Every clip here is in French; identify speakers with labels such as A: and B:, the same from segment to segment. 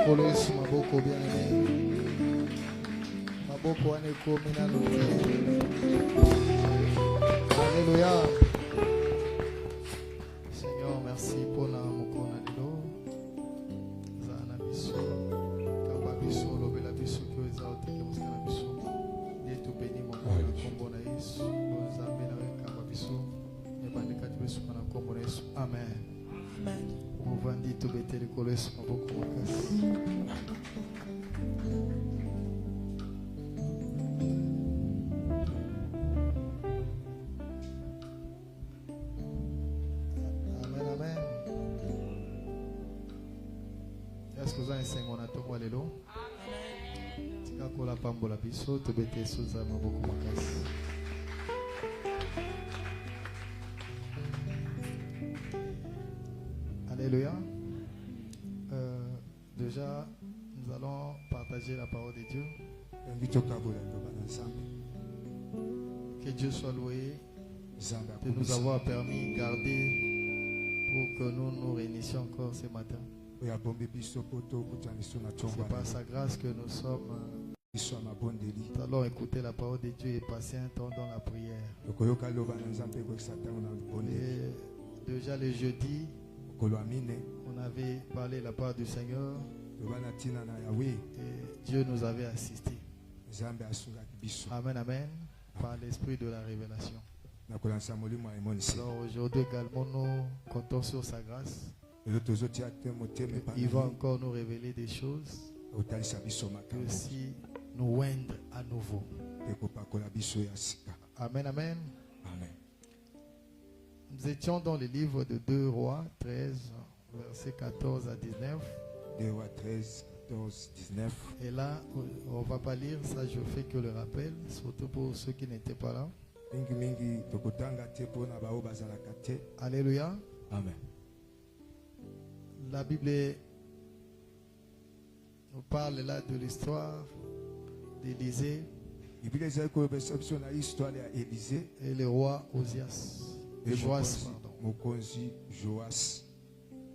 A: Yesu maboko bien-aimé. Maboko wane komi na lote. Alléluia. Seigneur, merci pour la mokona lelo. Zana biso. Kamba biso lobela biso ko ezalta ke mosala biso. Yetu béni mon kombo na Yesu. Nzambe na kamba biso. Ebandika biso na kombo na Yesu. Amen. Amen. Movandi to beteli ko Yesu maboko makasi. Tika pambola biso to bete soza maboko makasi. Alléluia. Déjà, nous allons partager la parole de Dieu. Que Dieu soit loué de nous avoir permis de garder pour que nous nous réunissions encore ce matin. C'est par sa grâce que nous sommes. Nous allons écouter la parole de Dieu et passer un temps dans la prière. Et déjà le jeudi, on avait parlé la parole du Seigneur et Dieu nous avait assistés. Amen, amen. Par l'esprit de la révélation. Alors aujourd'hui également, nous comptons sur sa grâce. Il va encore nous révéler des choses et aussi nous oindre à nouveau. Amen, amen. Nous étions dans le livre de 2 Rois 13, versets 14 à 19.
B: 2 Rois 13, 14, 19.
A: Et là, on ne va pas lire ça, je fais que le rappel, surtout pour ceux qui n'étaient pas là. Alléluia.
B: Amen.
A: La Bible nous parle là de l'histoire d'Élisée et le roi Osias. Joas, pardon.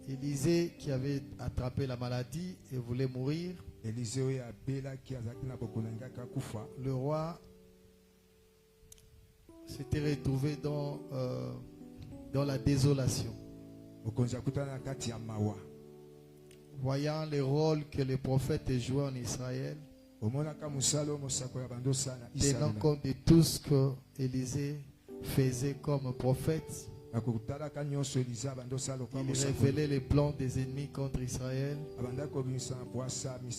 A: Élisée qui avait attrapé la maladie et voulait mourir. Le roi s'était retrouvé dans la désolation. Voyant le rôle que les prophètes jouaient en Israël, tenant compte de tout ce que Élisée faisait comme prophète, il révélait les plans des ennemis contre Israël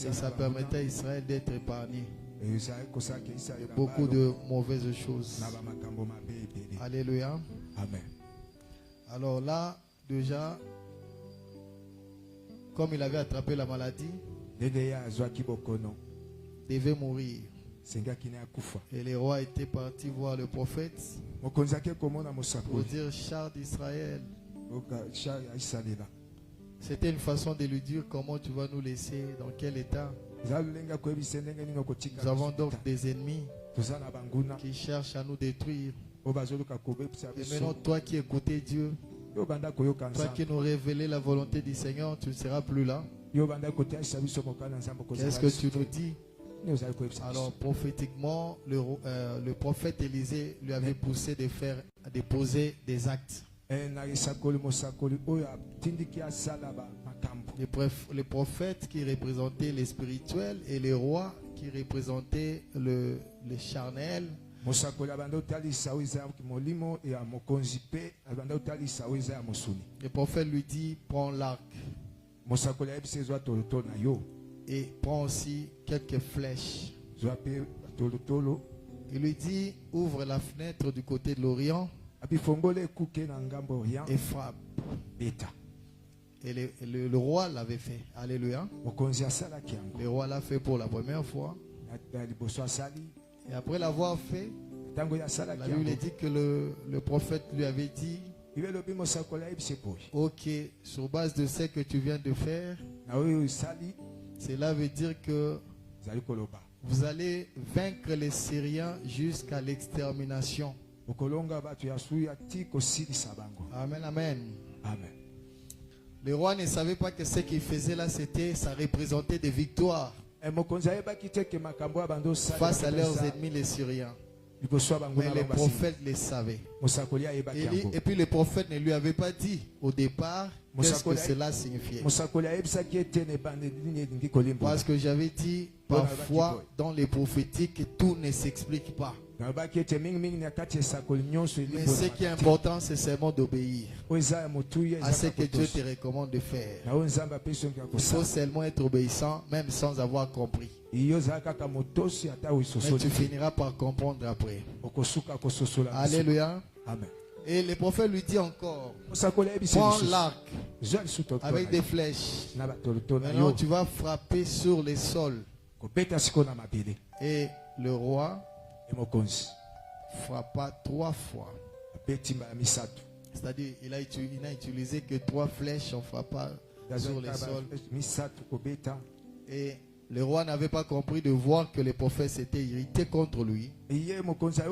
A: et ça permettait à Israël d'être épargné de beaucoup de mauvaises choses. Alléluia.
B: Amen.
A: Alors là, déjà, comme il avait attrapé la maladie, il devait mourir. Et les rois étaient partis voir le prophète pour dire: char d'Israël. C'était une façon de lui dire: comment tu vas nous laisser, dans quel état. Nous avons donc des ennemis qui cherchent à nous détruire. Et maintenant, toi qui écoutais Dieu, toi qui nous révélais la volonté du Seigneur, tu ne seras plus là. Qu'est-ce que tu nous dis? Alors prophétiquement, le prophète Élisée lui avait poussé de poser des actes. Les prophètes qui représentaient les spirituels et les rois qui représentaient le charnel. Le prophète lui dit: prends l'arc et prends aussi quelques flèches. Il lui dit: ouvre la fenêtre du côté de l'Orient et frappe. Et le roi l'avait fait. Alléluia. Le roi l'a fait pour la première fois. Et après l'avoir fait, la Bible dit que le prophète lui avait dit: ok, sur base de ce que tu viens de faire, cela veut dire que vous allez vaincre les Syriens jusqu'à l'extermination. Amen, amen.
B: Amen.
A: Le roi ne savait pas que ce qu'il faisait là, ça représentait des victoires face à leurs ennemis les Syriens. Mais les prophètes les savaient. Et puis les prophètes ne lui avaient pas dit au départ qu'est-ce que cela signifiait. Parce que j'avais dit, parfois dans les prophétiques, tout ne s'explique pas. Mais ce qui est important, c'est seulement d'obéir à ce que Dieu te recommande de faire. Il faut seulement être obéissant, même sans avoir compris. Mais tu finiras par comprendre après. Alléluia.
B: Amen.
A: Et le prophète lui dit encore, prends l'arc avec des flèches. Maintenant tu vas frapper sur les sols. Et le roi frappa 3 fois. C'est-à-dire il n'a utilisé que 3 flèches, on frappa sur les sols. Et le roi n'avait pas compris de voir que les prophètes s'étaient irrités contre lui pour dire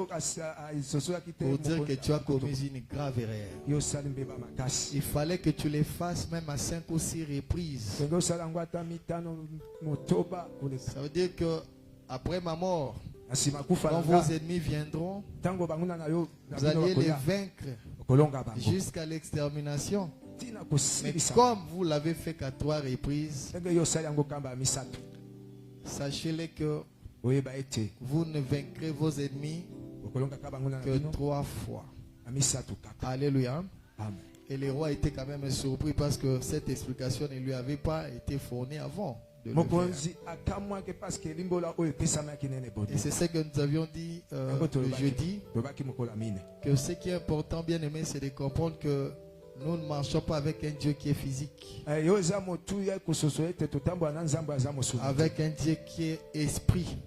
A: que tu as commis une grave erreur. Il fallait que tu les fasses même à 5 ou 6 reprises. Ça veut dire que après ma mort, quand vos ennemis viendront, vous allez les vaincre jusqu'à l'extermination. Mais comme vous l'avez fait qu'à 3 reprises, sachez-le que vous ne vaincrez vos ennemis que 3 fois. Alléluia. Et le roi était quand même surpris parce que cette explication ne lui avait pas été fournie avant. Et c'est ce que nous avions dit le jeudi, que ce qui est important, bien aimé, c'est de comprendre que nous ne marchons pas avec un Dieu qui est physique, avec un Dieu qui est esprit.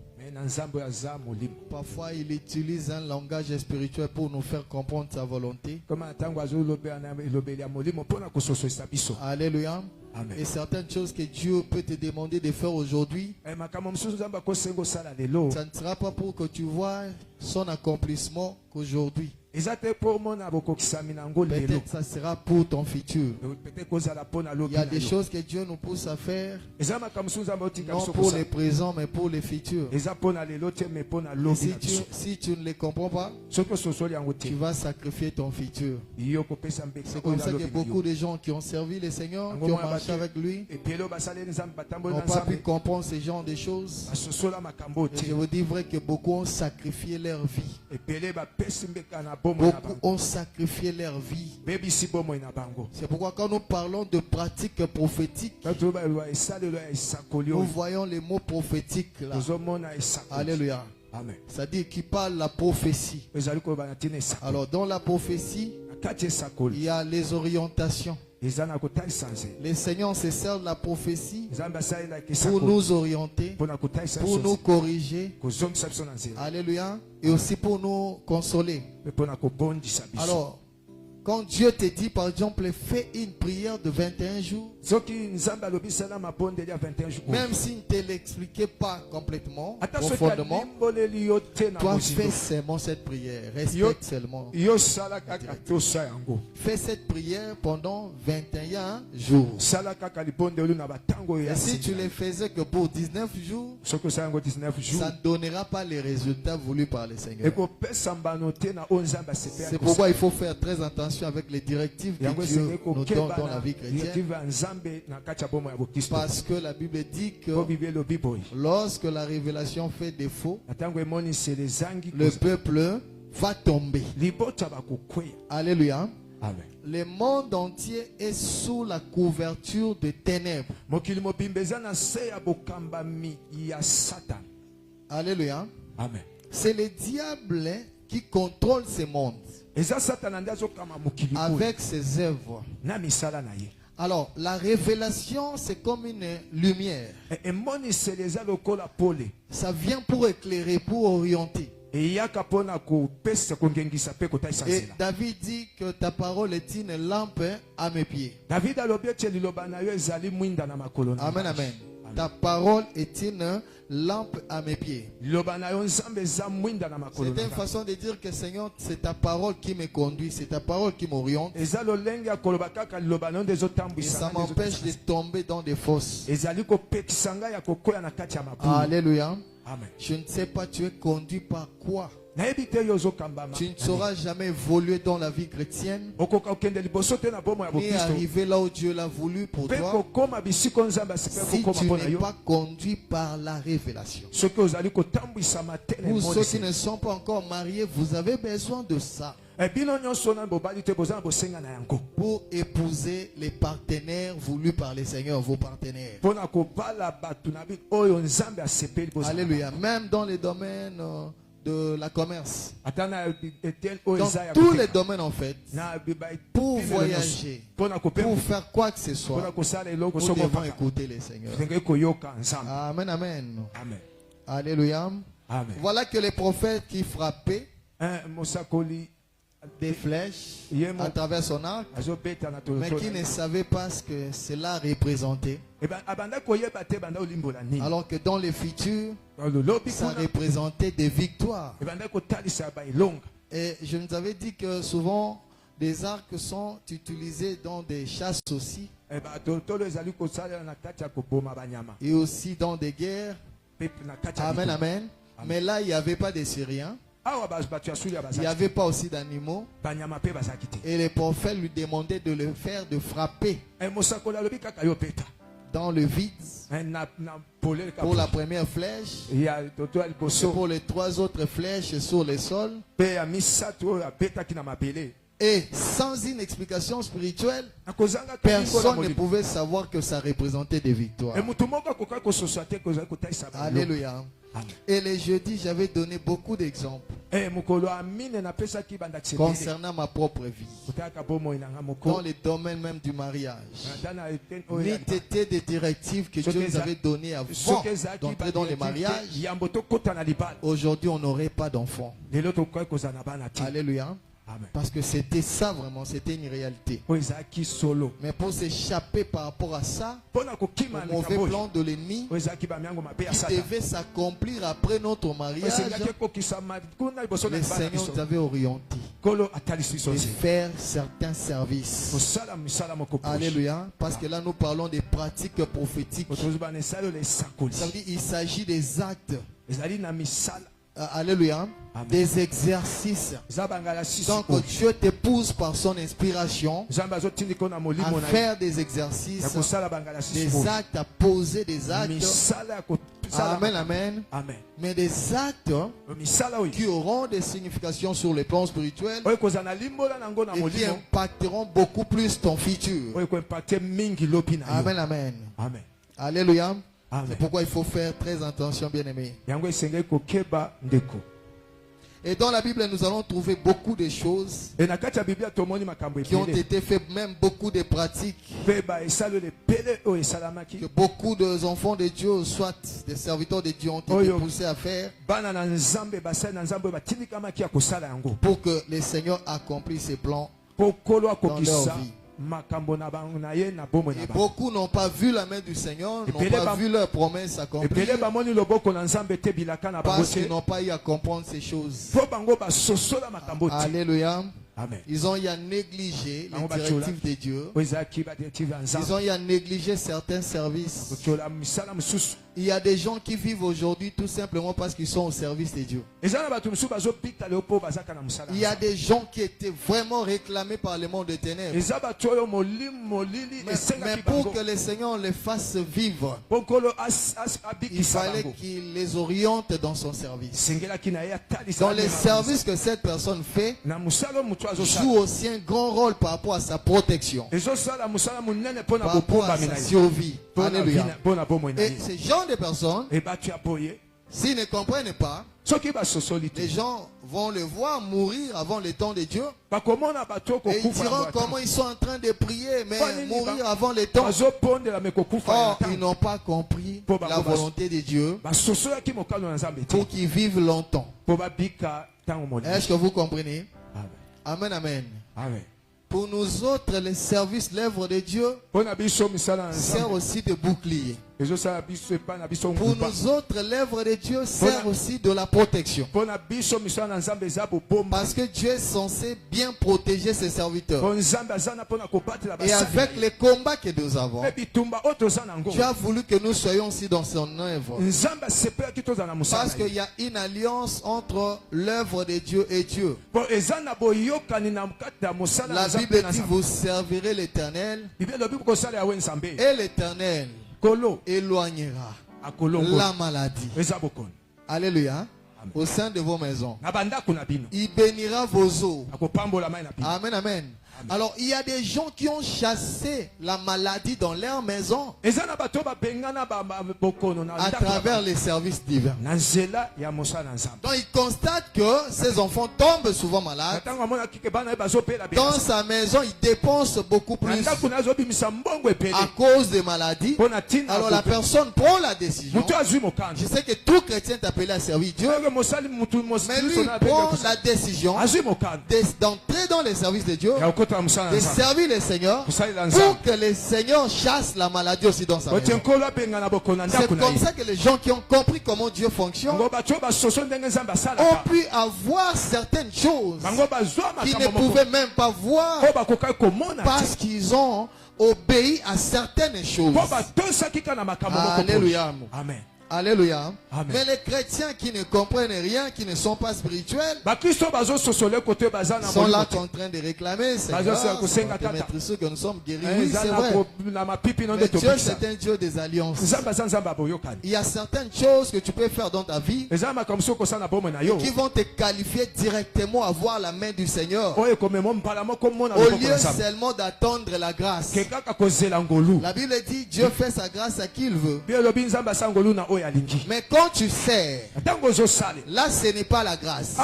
A: Parfois il utilise un langage spirituel pour nous faire comprendre sa volonté. Alléluia. Amen. Et certaines choses que Dieu peut te demander de faire aujourd'hui, ça ne sera pas pour que tu vois son accomplissement qu'aujourd'hui. Peut-être ça sera pour ton futur. Il y a des choses que Dieu nous pousse à faire, non pour les présents mais pour les futurs. Et si tu ne les comprends pas, tu vas sacrifier ton futur. C'est comme ça que beaucoup de gens qui ont servi le Seigneur, qui ont marché avec lui, n'ont pas pu comprendre ce genre de choses. Et je vous dis vrai que beaucoup ont sacrifié leur vie. Beaucoup ont sacrifié leur vie. C'est pourquoi quand nous parlons de pratiques prophétiques, nous voyons les mots prophétiques là. Alléluia. Amen. C'est-à-dire qui parle la prophétie. Alors dans la prophétie, il y a les orientations. Les seigneurs se servent de la prophétie pour nous orienter, pour nous corriger. Alléluia. Et aussi pour nous consoler. Alors, quand Dieu te dit par exemple fais une prière de 21 jours, même s'il ne te l'expliquait pas complètement, profondément, toi fais seulement cette prière, respecte seulement. Fais cette prière pendant 21 jours. Et si tu ne les faisais que pour 19 jours, ça ne donnera pas les résultats voulus par le Seigneur. C'est pourquoi il faut faire très attention avec les directives que Dieu nous donne dans la vie chrétienne. Parce que la Bible dit que lorsque la révélation fait défaut, le peuple va tomber. Alléluia. Amen. Le monde entier est sous la couverture de ténèbres. Alléluia. Amen. C'est le diable qui contrôle ce monde avec ses œuvres. Alors, la révélation, c'est comme une lumière. Ça vient pour éclairer, pour orienter. Et David dit que ta parole est une lampe à mes pieds. Amen, amen. Ta parole est une lampe à mes pieds. C'est une façon de dire que Seigneur, c'est ta parole qui me conduit, c'est ta parole qui m'oriente. Et ça m'empêche de tomber dans des fosses. Alléluia.
B: Amen.
A: Je ne sais pas, tu es conduit par quoi? Tu ne sauras jamais évoluer dans la vie chrétienne, ni arriver là où Dieu l'a voulu pour toi, si tu n'es pas conduit par la révélation. Vous, ceux qui ne sont pas encore mariés, vous avez besoin de ça pour épouser les partenaires voulus par les seigneurs, vos partenaires. Alléluia. Même dans les domaines de la commerce, dans tous les domaines en fait, pour voyager, pour faire quoi que ce soit, nous devons écouter les seigneurs. Amen, amen. Alléluia. Voilà que les prophètes qui frappaient des flèches à travers son arc, mais qui ne savaient pas ce que cela représentait. Alors que dans le futur, ça représentait des victoires. Et je nous avais dit que souvent, des arcs sont utilisés dans des chasses aussi. Et aussi dans des guerres. Amen, amen. Mais là, il n'y avait pas de Syriens. Il n'y avait pas aussi d'animaux. Et les prophètes lui demandaient de le faire, de frapper dans le vide pour la première flèche, et pour les 3 autres flèches sur le sol. Et sans une explication spirituelle, personne ne pouvait savoir que ça représentait des victoires. Alléluia. Et les jeudis, j'avais donné beaucoup d'exemples concernant ma propre vie, dans les domaines même du mariage. Ni c'était des directives que Dieu nous avait données avant d'entrer dans les mariages. Aujourd'hui, on n'aurait pas d'enfants. Alléluia. Parce que c'était ça vraiment, c'était une réalité. Mais pour s'échapper par rapport à ça, au mauvais plan de l'ennemi qui devait s'accomplir après notre mariage, le Seigneur nous avait orientés de faire certains services. Alléluia. Parce que là nous parlons des pratiques prophétiques. Ça veut dire qu'il s'agit des actes. Alléluia. Des exercices. Donc Dieu t'épouse par son inspiration à faire des exercices, des actes, à poser des actes. Amen, amen. Mais des actes qui auront des significations sur le plan spirituel et qui impacteront beaucoup plus ton futur. Amen, amen. Alléluia. C'est pourquoi il faut faire très attention, bien-aimés. Et dans la Bible, nous allons trouver beaucoup de choses qui ont été faites, même beaucoup de pratiques que beaucoup d'enfants de Dieu, soit des serviteurs de Dieu, ont été poussés à faire pour que le Seigneur accomplisse ses plans dans leur vie. Et beaucoup n'ont pas vu la main du Seigneur, n'ont pas vu leur promesse accomplie, parce qu'ils n'ont pas eu à comprendre ces choses. Alléluia. Ils ont eu à négliger les directives de Dieu. Ils ont eu à négliger certains services. Il y a des gens qui vivent aujourd'hui tout simplement parce qu'ils sont au service de Dieu. Il y a des gens qui étaient vraiment réclamés par le monde des ténèbres. Mais pour que le Seigneur les fasse vivre, il fallait qu'il les oriente dans son service. Dans les services que cette personne fait, joue aussi un grand rôle par rapport à sa protection, par rapport à sa survie. Alléluia. Et ces gens de personnes, s'ils ne comprennent pas, les gens vont le voir mourir avant le temps de Dieu. Et ils diront comment ils sont en train de prier, mais mourir avant le temps. Or, ils n'ont pas compris la volonté de Dieu pour qu'ils vivent longtemps. Est-ce que vous comprenez? Amen, amen. Pour nous autres, les services, l'œuvre de Dieu sert aussi de bouclier. Pour nous autres, l'œuvre de Dieu sert aussi de la protection. Parce que Dieu est censé bien protéger ses serviteurs. Et avec les combats que nous avons, Dieu a voulu que nous soyons aussi dans son œuvre. Parce qu'il y a une alliance entre l'œuvre de Dieu et Dieu. La Bible dit, vous servirez l'Éternel et l'Éternel éloignera la maladie. Alléluia. Au sein de vos maisons. Il bénira vos eaux. Amen, amen. Alors, il y a des gens qui ont chassé la maladie dans leur maison à travers les services divins. Donc, ils constatent que ces enfants tombent souvent malades. Dans sa maison, ils dépensent beaucoup plus à cause des maladies. Alors, la personne prend la décision. Je sais que tout chrétien est appelé à servir Dieu. Mais lui, il prend la décision d'entrer dans les services de Dieu, de servir le Seigneur, pour que le Seigneur chasse la maladie aussi dans sa maison. C'est comme ça que les gens qui ont compris comment Dieu fonctionne ont pu avoir certaines choses qu'ils ne pouvaient même pas voir parce qu'ils ont obéi à certaines choses. Alléluia. Amen. Alléluia. Amen. Mais les chrétiens qui ne comprennent rien, qui ne sont pas spirituels, sont là en train de réclamer, Seigneur, c'est que nous sommes guéris. Oui, c'est vrai. Mais Dieu, c'est un Dieu des alliances. Il y a certaines choses que tu peux faire dans ta vie qui vont te qualifier directement à voir la main du Seigneur, au lieu seulement d'attendre la grâce. La Bible dit, Dieu fait sa grâce à qui il veut. Mais quand tu sers, là ce n'est pas la grâce.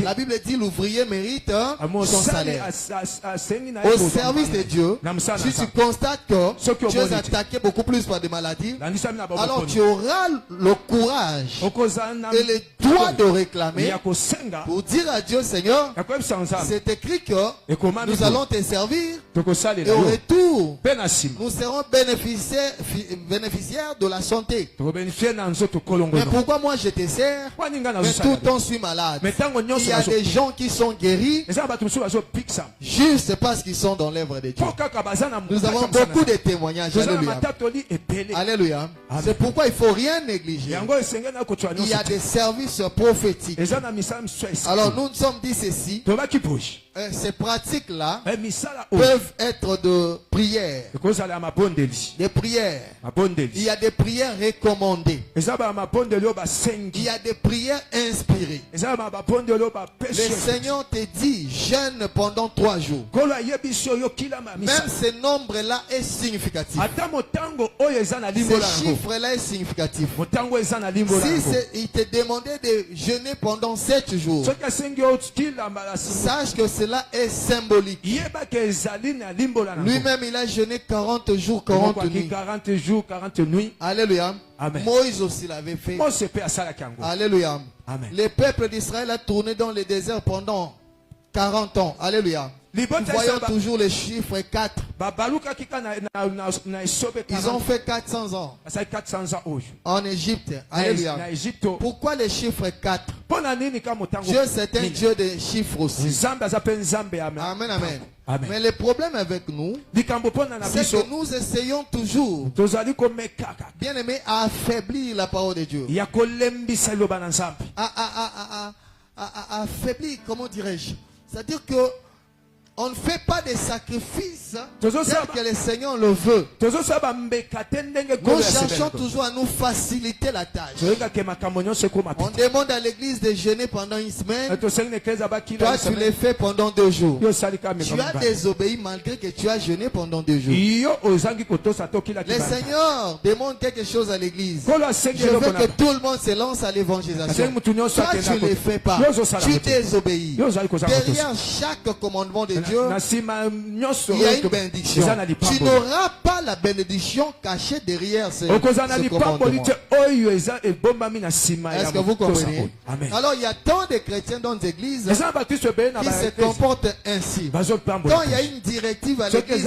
A: La Bible dit l'ouvrier mérite son salaire. Au service de Dieu, si tu constates que tu es attaqué beaucoup plus par des maladies, alors tu auras le courage et le droit de réclamer pour dire à Dieu, Seigneur, c'est écrit que nous allons te servir et au retour nous serons bénéficiaires de la santé. Mais pourquoi moi je te sers, mais tout le temps je suis malade? Il y a des gens qui sont guéris juste parce qu'ils sont dans l'œuvre de Dieu. Nous avons beaucoup de témoignages. Alléluia. Alléluia. C'est pourquoi il ne faut rien négliger. Il y a des services prophétiques. Alors nous nous sommes dit ceci. Ces pratiques-là peuvent être de prières. Des prières. Il y a des prières recommandées. Il y a des prières inspirées. Le Seigneur te dit, jeûne pendant 3 jours. Même ce nombre-là est significatif. Ce chiffre-là est significatif. Si il te demandait de jeûner pendant 7 jours, sache que cela est symbolique. Lui-même, il a jeûné 40 jours, 40 nuits.
B: 40 jours, 40 nuits.
A: Alléluia.
B: Amen.
A: Moïse aussi l'avait fait. Alléluia. Amen. Le peuple d'Israël a tourné dans le désert pendant 40 ans. Alléluia. Nous voyons toujours le chiffre 4. Ils ont fait 400 ans en Égypte. Alléluia. Pourquoi le chiffre 4? Dieu, c'est un Dieu de chiffres aussi. Amen, amen. Amen. Mais le problème avec nous, c'est que nous essayons toujours, bien aimé, à affaiblir la parole de Dieu. À affaiblir, comment dirais-je? C'est-à-dire que on ne fait pas des sacrifices tel que le Seigneur le veut. Nous cherchons toujours à nous faciliter la tâche. On demande à l'église de jeûner pendant une semaine. Toi, tu l'as fait pendant 2 jours. Tu as désobéi malgré que tu as jeûné pendant 2 jours. Le Seigneur demande quelque chose à l'église. Je veux que tout le monde se lance à l'évangélisation. Toi, tu ne le fais pas. Tu désobéis. Derrière chaque commandement de Dieu, il y a une bénédiction. Tu n'auras pas la bénédiction cachée derrière ce commandement. Est-ce que vous comprenez? Alors il y a tant de chrétiens dans les églises qui se comportent ainsi. Quand il y a une directive à l'église,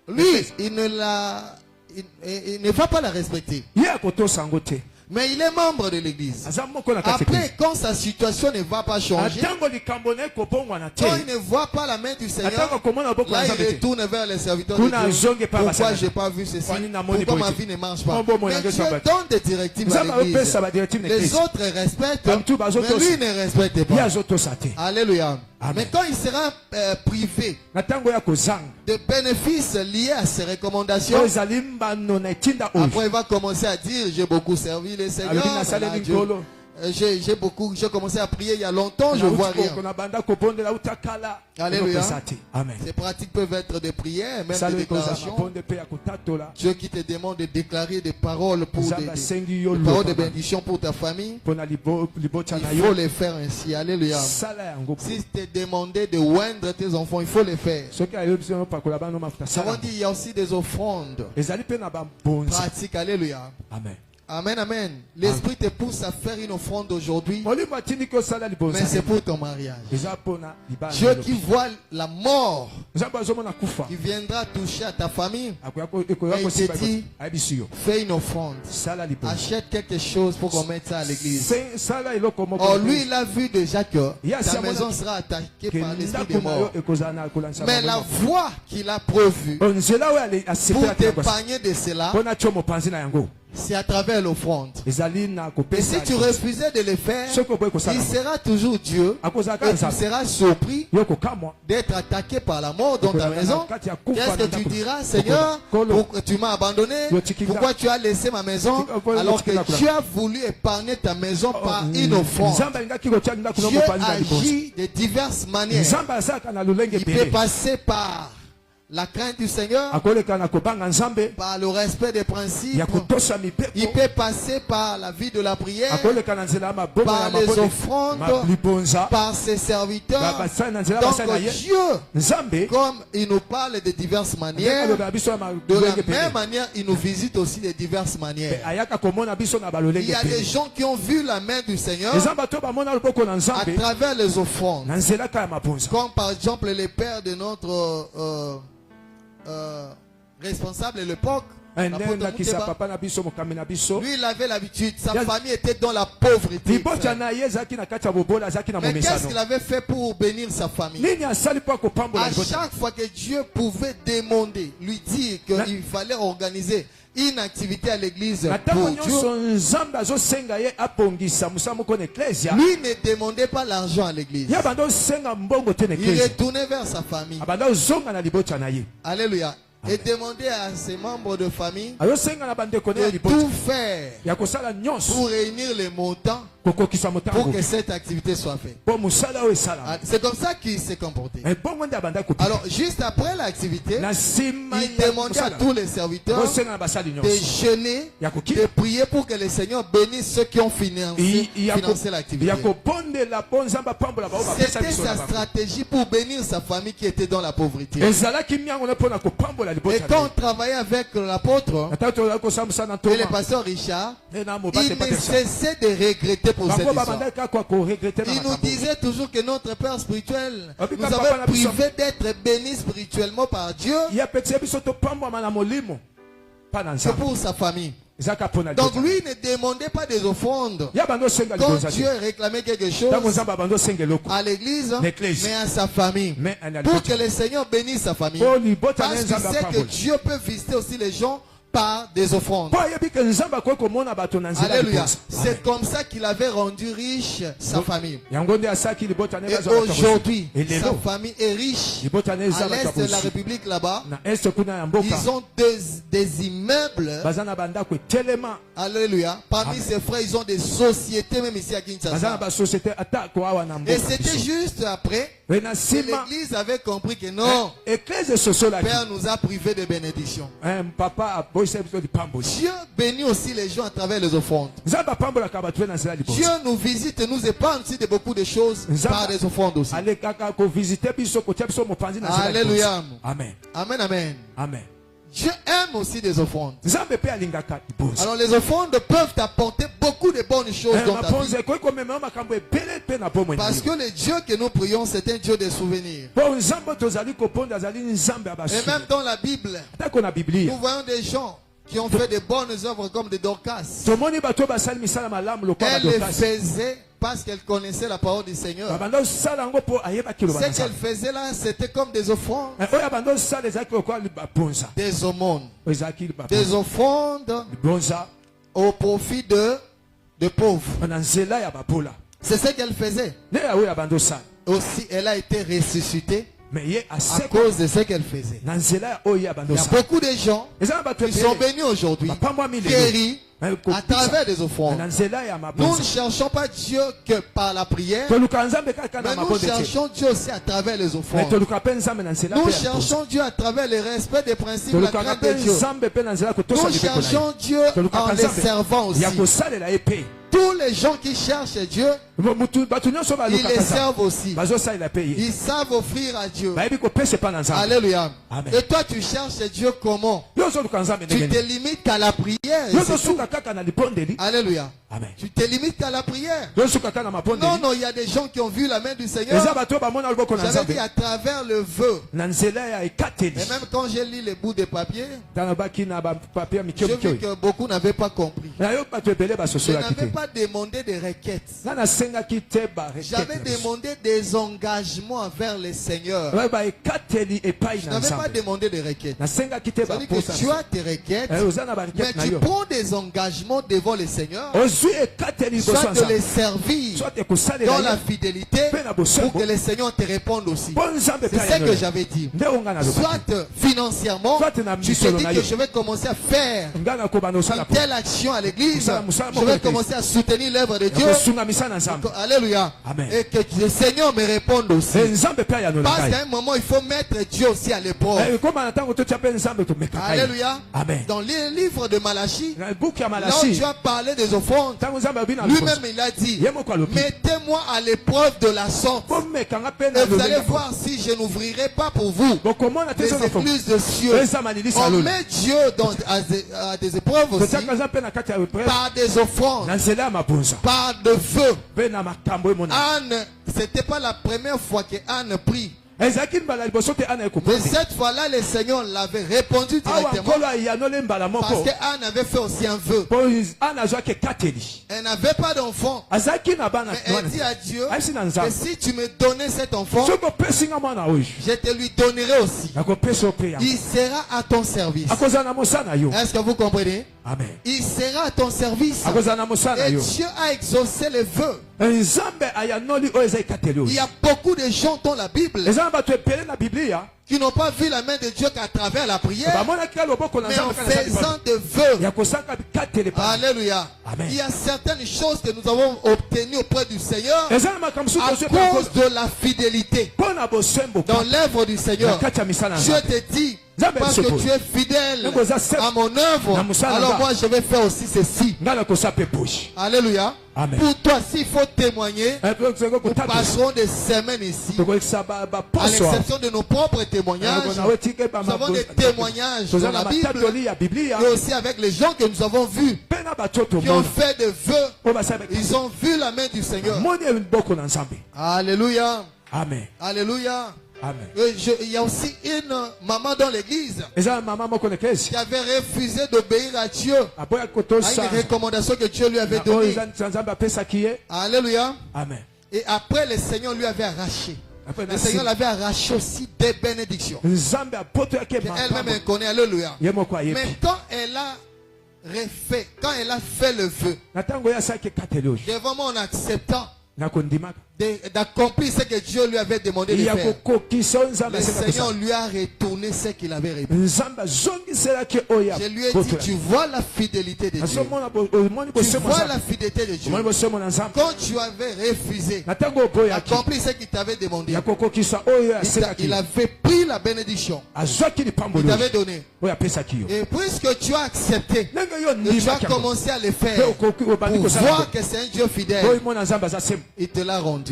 A: lui, il ne va pas la respecter. Mais il est membre de l'église. Après, quand sa situation ne va pas changer, quand il ne voit pas la main du Seigneur, là il retourne vers les serviteurs de Dieu. Pourquoi je n'ai pas vu ceci? Pourquoi ma vie ne marche pas? Mais Dieu donne des directives à l'église. Les autres respectent, mais lui ne respecte pas. Alléluia. Amen. Mais quand il sera privé de bénéfices liés à ses recommandations, après il va commencer à dire j'ai beaucoup servi le Seigneur, j'ai commencé à prier il y a longtemps, je vois rien. Alléluia. Ces pratiques peuvent être des prières, même des déclarations. Dieu qui te demande de déclarer des paroles pour des paroles de bénédiction pour ta famille, il faut les faire ainsi. Alléluia. Si tu es demandé de oindre tes enfants, il faut les faire. Avant dit, il y a aussi des offrandes pratiques. Alléluia.
B: Amen.
A: Amen, amen. L'Esprit te pousse à faire une offrande aujourd'hui, mais c'est pour ton mariage. Dieu qui voit la mort qui viendra toucher à ta famille, et il te dit, fais une offrande. Achète quelque chose pour qu'on mette ça à l'église. Or, lui, il a vu déjà que ta maison sera attaquée par l'esprit de mort. Mais la voie qu'il a prévue pour t'épargner de cela, c'est à travers l'offrande. Et si tu refusais de le faire, il sera toujours Dieu et tu seras surpris d'être attaqué par la mort dans ta maison. Qu'est-ce que tu diras? Seigneur, pourquoi tu m'as abandonné? Pourquoi tu as laissé ma maison alors que tu as voulu épargner ta maison par une offrande? Dieu agit de diverses manières. Il peut passer par la crainte du Seigneur, par le respect des principes. Il peut passer par la vie de la prière, par les offrandes, par ses serviteurs. Donc Dieu, comme il nous parle de diverses manières, de la même manière, il nous visite aussi de diverses manières. Il y a des gens qui ont vu la main du Seigneur à travers les offrandes. Comme par exemple les pères de notre responsable à l'époque, lui il avait l'habitude, sa famille était dans la pauvreté. Mais qu'est-ce qu'il avait fait pour bénir sa famille? À chaque fois que Dieu pouvait demander, lui dire qu'il fallait organiser une activité à l'église pour Dieu, lui ne demandait pas l'argent à l'église. Il retournait vers sa famille. Alléluia. Et demandait à ses membres de famille de tout faire pour réunir les montants pour que cette activité soit faite. C'est comme ça qu'il s'est comporté. Alors, juste après l'activité, il demandait à tous les serviteurs de jeûner, de prier pour que le Seigneur bénisse ceux qui ont financé l'activité. C'était sa stratégie pour bénir sa famille qui était dans la pauvreté. Et quand on travaillait avec l'apôtre et le pasteur Richard, il ne cessait de regretter pour cette histoire. Il nous disait toujours que notre Père spirituel nous avait privé d'être bénis spirituellement par Dieu. C'est pour sa famille. Donc lui ne demandait pas des offrandes. Quand Dieu réclamait quelque chose à l'église, mais à sa famille, pour que le Seigneur bénisse sa famille, parce qu'il sait que Dieu peut visiter aussi les gens par des offrandes. Alléluia. C'est comme ça qu'il avait rendu riche sa famille. Et aujourd'hui, sa famille est riche. À l'est de la République là-bas, ils ont des immeubles. Alléluia. Parmi ses frères, ils ont des sociétés même ici à Kinshasa. Et c'était juste après que l'église avait compris que non, Père nous a privés de bénédictions. Dieu bénit aussi les gens à travers les offrandes. Dieu nous visite et nous épargne aussi de beaucoup de choses par des offrandes aussi. Alléluia. Amen. Amen, amen.
B: Amen.
A: Dieu aime aussi des offrandes. Alors les offrandes peuvent apporter beaucoup de bonnes choses dans ta vie. Parce que le Dieu que nous prions, c'est un Dieu de souvenirs. Et même dans la Bible, nous voyons des gens qui ont fait de bonnes œuvres comme des Dorcas. Elle les faisait parce qu'elle connaissait la parole du Seigneur. Ce qu'elle faisait là, c'était comme des offrandes. Des aumônes. Des offrandes au profit de pauvres. C'est ce qu'elle faisait. Aussi, elle a été ressuscitée à cause de ce qu'elle faisait. Il y a beaucoup de gens qui sont bénis aujourd'hui, guéris à travers des offrandes. Nous ne cherchons pas Dieu que par la prière, mais nous cherchons Dieu aussi à travers les offrandes. Nous cherchons Dieu à travers le respect des principes de la crainte de Dieu. Nous cherchons Dieu en les servant aussi. Tous les gens qui cherchent Dieu, ils les servent aussi. Ils savent offrir à Dieu. Alléluia. Et toi, tu cherches Dieu comment? Tu te limites qu'à la prière. Alléluia.
C: Amen.
A: Tu te limites qu'à la prière. Non, non, il y a des gens qui ont vu la main du Seigneur. J'avais dit à travers le vœu. Et même quand j'ai lu les bouts de papier, j'ai vu que beaucoup n'avaient pas compris. Je n'avais pas demandé des requêtes. J'avais demandé des engagements envers le Seigneur. Je n'avais pas demandé des requêtes. C'est-à-dire que tu as tes requêtes, mais tu prends des engagements devant le Seigneur. Soit de les servir dans la fidélité pour que le Seigneur te réponde aussi. C'est ce que j'avais dit. Soit financièrement, tu te dis que je vais commencer à faire une telle action à l'église. Je vais commencer à soutenir l'œuvre de Dieu. Alléluia. Et que le Seigneur me réponde aussi. Parce qu'à un moment, il faut mettre Dieu aussi à l'épreuve. Alléluia. Dans le livre de Malachie, là où tu as parlé des offrandes, lui-même il a dit, mettez-moi à l'épreuve de la sorte et vous allez voir si je n'ouvrirai pas pour vous les écluses de cieux. On met Dieu à des épreuves aussi par des offrandes, par de feu. Anne, c'était pas la première fois que Anne prie. Mais cette fois-là, le Seigneur l'avait répondu directement. Parce qu'Anne avait fait aussi un vœu. Elle n'avait pas d'enfant. Mais elle dit à Dieu, que si tu me donnais cet enfant, je te lui donnerai aussi. Il sera à ton service. Est-ce que vous comprenez?
C: Amen.
A: Il sera à ton service. Et Dieu a exaucé les vœux. Il y a beaucoup de gens dans la Bible qui n'ont pas vu la main de Dieu qu'à travers la prière, mais en faisant des vœux. Alléluia. Il y a certaines choses que nous avons obtenues auprès du Seigneur à cause de la fidélité dans l'œuvre du Seigneur. Dieu te dit, parce que tu es fidèle à mon œuvre, alors moi je vais faire aussi ceci. Alléluia.
C: Amen.
A: Pour toi, s'il faut témoigner, nous passerons des semaines ici. À l'exception de nos propres témoignages, nous avons des témoignages dans la Bible et aussi avec les gens que nous avons vus qui ont fait des vœux. Ils ont vu la main du Seigneur. Alléluia.
C: Amen.
A: Alléluia.
C: Amen.
A: Il y a aussi une maman dans l'église qui avait refusé d'obéir à Dieu, à une recommandation que Dieu lui avait donnée. Alléluia.
C: Amen.
A: Et après, le Seigneur lui avait arraché. Le Seigneur l'avait arraché aussi des bénédictions qu'elle-même connaît. Alléluia. Mais quand elle a refait, quand elle a fait le vœu devant moi en acceptant d'accomplir ce que Dieu lui avait demandé de faire, le Seigneur lui a retourné ce qu'il avait reçu. Je lui ai dit, tu vois la fidélité de Dieu. Tu vois la fidélité de Dieu. Quand tu avais refusé d'accomplir ce qu'il t'avait demandé, il avait pris la bénédiction. Il t'avait donné. Et puisque tu as accepté, tu as commencé à le faire pour voir que c'est un Dieu fidèle, il te l'a rendu.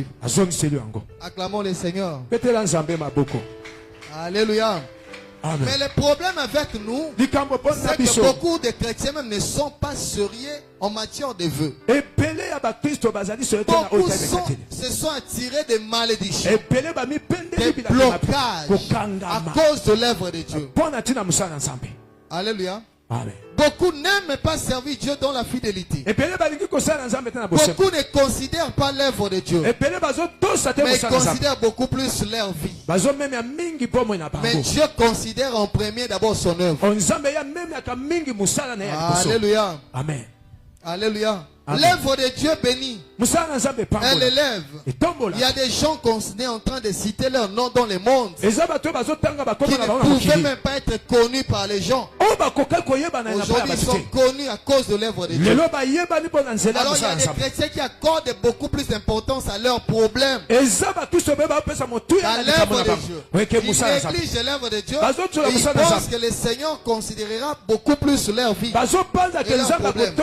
A: Acclamons le Seigneur. Alléluia.
C: Amen.
A: Mais le problème avec nous, c'est que beaucoup de chrétiens même ne sont pas sérieux en matière de vœux. Beaucoup se sont attirés des malédictions, des blocages à cause de l'œuvre de Dieu. Alléluia.
B: Amen.
A: Beaucoup n'aiment pas servir Dieu dans la fidélité. Beaucoup ne considèrent pas l'œuvre de Dieu, mais ils considèrent beaucoup plus leur vie. Mais Dieu considère en premier d'abord son œuvre. Alléluia.
B: Amen.
A: Alléluia. L'œuvre de Dieu bénit. Elle élève. Il y a des gens qu'on est en train de citer leur nom dans le monde qui ne pouvaient même pas être connus par les gens. Aujourd'hui, ils sont connus à cause de l'œuvre de Dieu. Alors, il y a des chrétiens qui accordent beaucoup plus d'importance à leurs problèmes qu'à l'œuvre de Dieu. Ils négligent l'œuvre de Dieu et ils pensent que le Seigneur considérera beaucoup plus leur vie et leurs problèmes.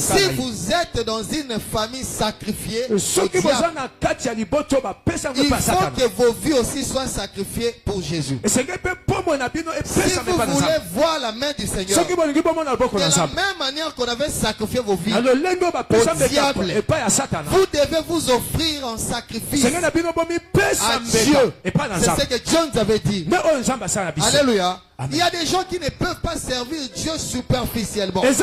A: Si vous êtes dans une famille sacrifiée, il faut que vos vies aussi soient sacrifiées pour Jésus. Si vous voulez voir la main du Seigneur, de la même manière qu'on avait sacrifié vos vies au diable, vous devez vous offrir en sacrifice à Dieu. C'est ce que Dieu nous avait dit. Alléluia. Il y a des gens qui ne peuvent pas servir Dieu superficiellement. Des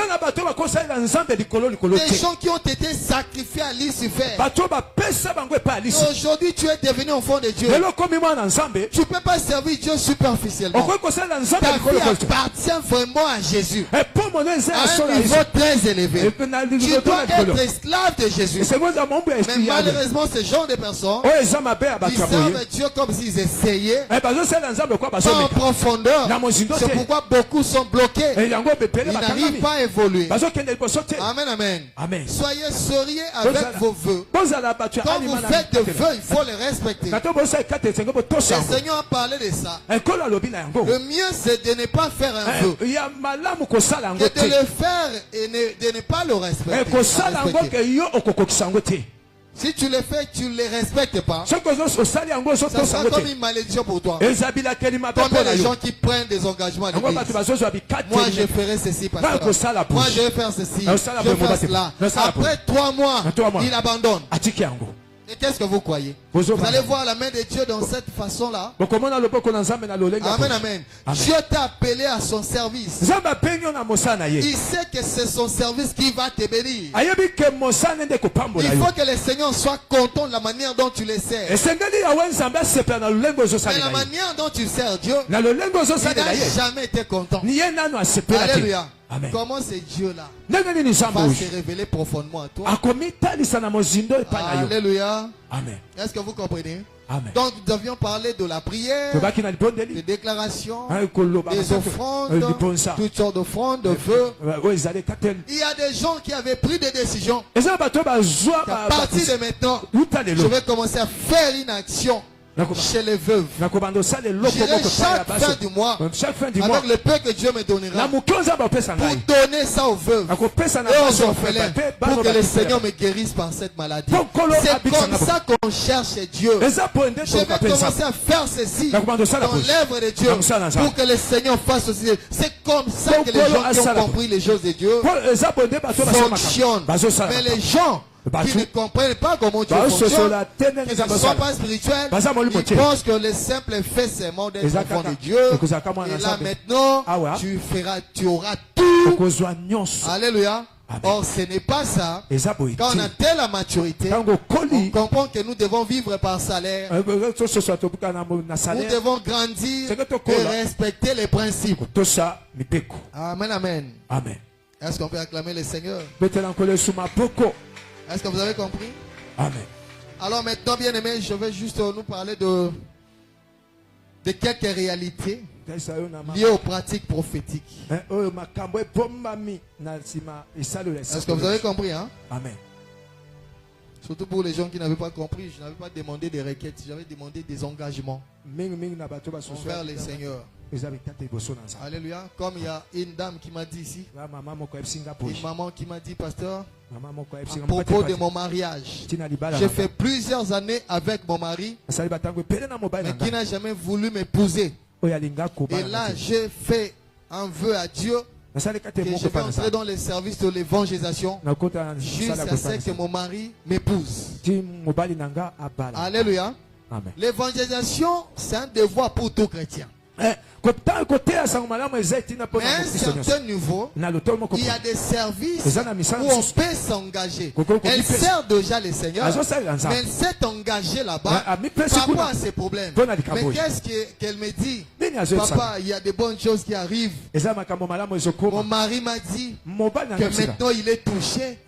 A: gens qui ont été sacrifiés à Lucifer. Aujourd'hui, tu es devenu enfant de Dieu. Tu ne peux pas servir Dieu superficiellement. Ta vie appartient vraiment à Jésus. À un niveau très élevé. Tu dois être esclave de Jésus. Mais malheureusement, ce genre de personnes, ils servent Dieu comme s'ils essayaient, pas en profondeur. C'est pourquoi beaucoup sont bloqués. Ils n'arrivent pas à évoluer. Amen, amen.
B: Amen.
A: Soyez sérieux avec vos vœux. Quand vous faites des vœux, il faut les respecter. Le Seigneur a parlé de ça. Le mieux, c'est de ne pas faire un vœu, que de le faire et de ne pas le respecter. Si tu le fais, tu ne les respectes pas, ça sera comme une malédiction pour toi. Combien de gens qui prennent des engagements à l'église? Moi, je ferai ceci, pasteur. Moi, je vais faire ceci. Je vais faire cela. Après 3 mois, il abandonne. Et qu'est-ce que vous croyez? Vous allez voir la main de Dieu dans cette façon-là. Amen, amen. Dieu t'a appelé à son service. Il sait que c'est son service qui va te bénir. Il faut que le Seigneur soit content de la manière dont tu le sers. Mais la manière dont tu sers Dieu, il n'a jamais été content. Alléluia.
B: Amen.
A: Comment ce Dieu-là va se révéler profondément à toi? Alléluia.
B: Amen.
A: Est-ce que vous comprenez?
B: Amen.
A: Donc nous devions parler de la prière, des déclarations, des offrandes, toutes sortes d'offrandes, de vœux. Il y a des gens qui avaient pris des décisions. À partir de maintenant, je vais commencer à faire une action chez les veuves. J'irai chaque fin du mois avec le peu que Dieu me donnera pour donner ça aux veuves et aux orphelins pour que le Seigneur me guérisse par cette maladie. C'est comme ça qu'on cherche Dieu. Je vais commencer à faire ceci dans l'œuvre de Dieu pour que le Seigneur fasse aussi. C'est comme ça que les gens qui ont compris les choses de Dieu fonctionnent. Mais les gens qui ne comprennent pas comment Dieu fonctionne, qui ne sont pas spirituels, ils pensent que le simple fait seulement d'être enfant de Dieu. Et là maintenant, tu auras tout. Alléluia. Or, ce n'est pas ça. Quand on atteint la maturité, on comprend que nous devons vivre par salaire. Nous devons grandir et respecter les principes. Amen, amen. Est-ce qu'on peut acclamer le Seigneur? Est-ce que vous avez compris?
B: Amen.
A: Alors maintenant, bien aimé, je vais juste nous parler de quelques réalités liées aux pratiques prophétiques. Est-ce que vous avez compris, hein?
B: Amen.
A: Surtout pour les gens qui n'avaient pas compris, je n'avais pas demandé des requêtes, j'avais demandé des engagements envers les seigneurs. Alléluia. Comme il y a une dame qui m'a dit ici, une maman qui m'a dit, pasteur, à propos de mon mariage, j'ai fait plusieurs années avec mon mari, mais qui n'a jamais voulu m'épouser. Et là, j'ai fait un vœu à Dieu que je vais entrer dans les services de l'évangélisation jusqu'à ce que mon mari m'épouse. Alléluia. L'évangélisation, c'est un devoir pour tout chrétien. Mais à un certain
B: niveau,
A: il y a des services où on peut s'engager. Elle sert déjà le Seigneur, mais elle s'est engagée là-bas par rapport à ses problèmes. Mais qu'est-ce qu'elle me dit? Papa, il y a des bonnes choses qui arrivent. Mon mari m'a dit que maintenant il est touché.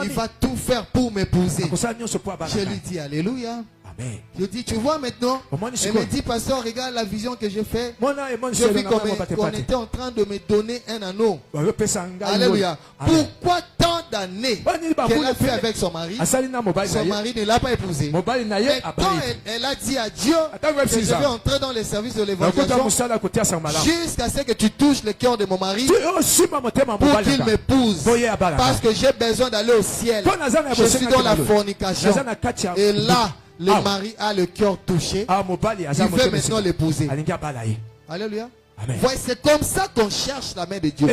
A: Il va tout faire pour m'épouser. Je lui dis Alléluia. Amen.
B: Je dis, tu vois maintenant, elle me dit, pasteur, regarde la vision que j'ai faite. J'ai vu qu'on était en train de me donner un anneau. Alléluia. Pourquoi tant d'années qu'elle a fait avec son mari ne l'a pas épousé? Mais quand elle a dit à Dieu que je vais entrer dans les services de l'évangélisation jusqu'à ce que tu touches le cœur de mon mari pour qu'il m'épouse, parce que j'ai besoin d'aller au ciel. Je suis dans la fornication. Et là, le mari a le cœur touché. Il veut maintenant l'épouser. Alléluia. C'est comme ça qu'on cherche la main de Dieu.